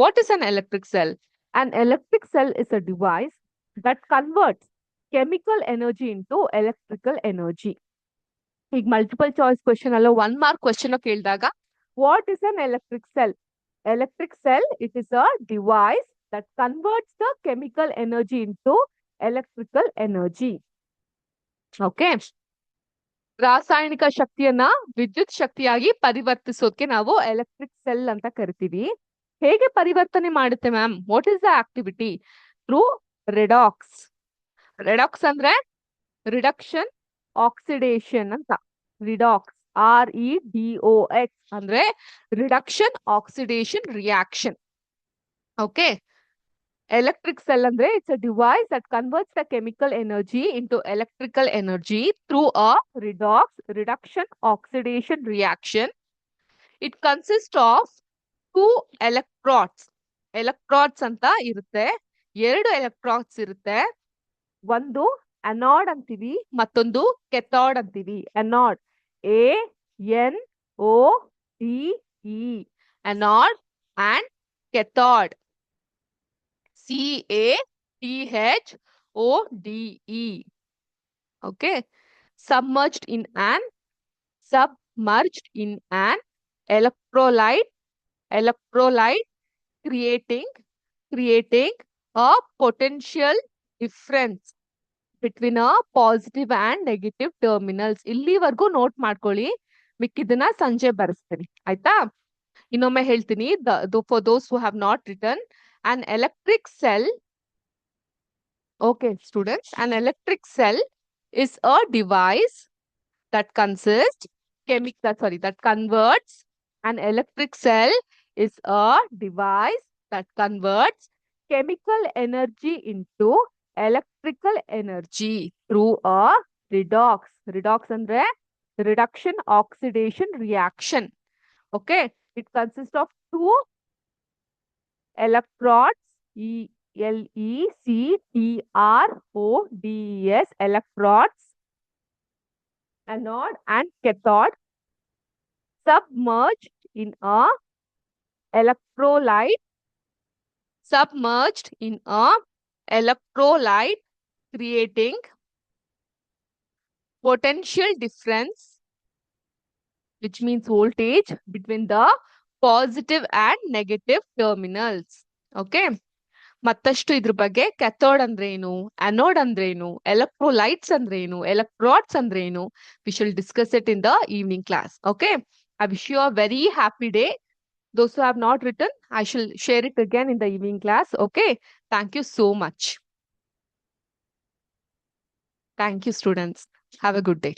A: What is an electric cell? An electric cell is a device that converts chemical energy into electrical energy. ಈಗ ಮಲ್ಟಿಪಲ್ ಚಾಯ್ಸ್ ಕ್ವೆಶನ್ ಅಲ್ಲ, 1 ಮಾರ್ಕ್ ಕ್ವೆಶನ್ ಕೇಳಿದಾಗ what is an electric cell? Electric cell, it is a device that converts the chemical energy into electrical energy. Okay. ರಾಸಾಯನಿಕ ಶಕ್ತಿಯನ್ನ ವಿದ್ಯುತ್ ಶಕ್ತಿಯಾಗಿ ಪರಿವರ್ತಿಸೋಕೆ ನಾವು electric cell ಅಂತ ಕರಿತೀವಿ. ಹೇಗೆ ಪರಿವರ್ತನೆ ಮಾಡುತ್ತೆ ma'am? What is the activity? Through redox. Redox ಅಂದ್ರೆ ರಿಡಕ್ಷನ್ ಆಕ್ಸಿಡೇಷನ್ ಅಂತ. ರಿಡಾಕ್ಸ್, REDOX ಅಂದ್ರೆ reduction oxidation reaction. Okay, electric cell andre it's a device that converts the chemical energy into electrical energy through a reduction oxidation reaction. It consists of 2 electrodes. Electrodes anta irutte, ಎರಡು electrodes irutte. ಒಂದು anode ಅಂತೀವಿ, ಮತ್ತೊಂದು cathode ಅಂತೀವಿ. anode, ANODE, anode and cathode, CATHODE. Okay, submerged in an electrolyte creating a potential difference. Between a positive and negative terminals. ಇಲ್ಲಿವರೆಗೂ note ಮಾಡ್ಕೊಳ್ಳಿ, ಮಿಕ್ಕಿದನ್ನ ಸಂಜೆ ಬರೆಸ್ತೀನಿ ಆಯ್ತಾ. ಇನ್ನೊಮ್ಮೆ ಹೇಳ್ತೀನಿ, for those who have not return, an electric cell. Okay, students, an electric cell is a device that consists that converts. An electric cell is a device that converts chemical energy into electrical energy through a redox. Redox andre reduction oxidation reaction. Okay, it consists of two electrodes, electrodes, electrodes, anode and cathode, submerged in a electrolyte, submerged in a electrolyte, creating potential difference, which means voltage between the positive and negative terminals. Okay, ಮತ್ತಷ್ಟು ಇದ್ರ ಬಗ್ಗೆ cathode ಅಂದ್ರೆ ಏನು, ಅನೋಡ್ ಅಂದ್ರೆ ಏನು, electrolytes ಅಂದ್ರೆ ಏನು, electrodes ಅಂದ್ರೆ ಏನು, we shall discuss it in the evening class. Okay, I wish you a very happy day. Those who have not written, I shall share it again in the evening class. Okay, thank you so much. Thank you, students. Have a good day.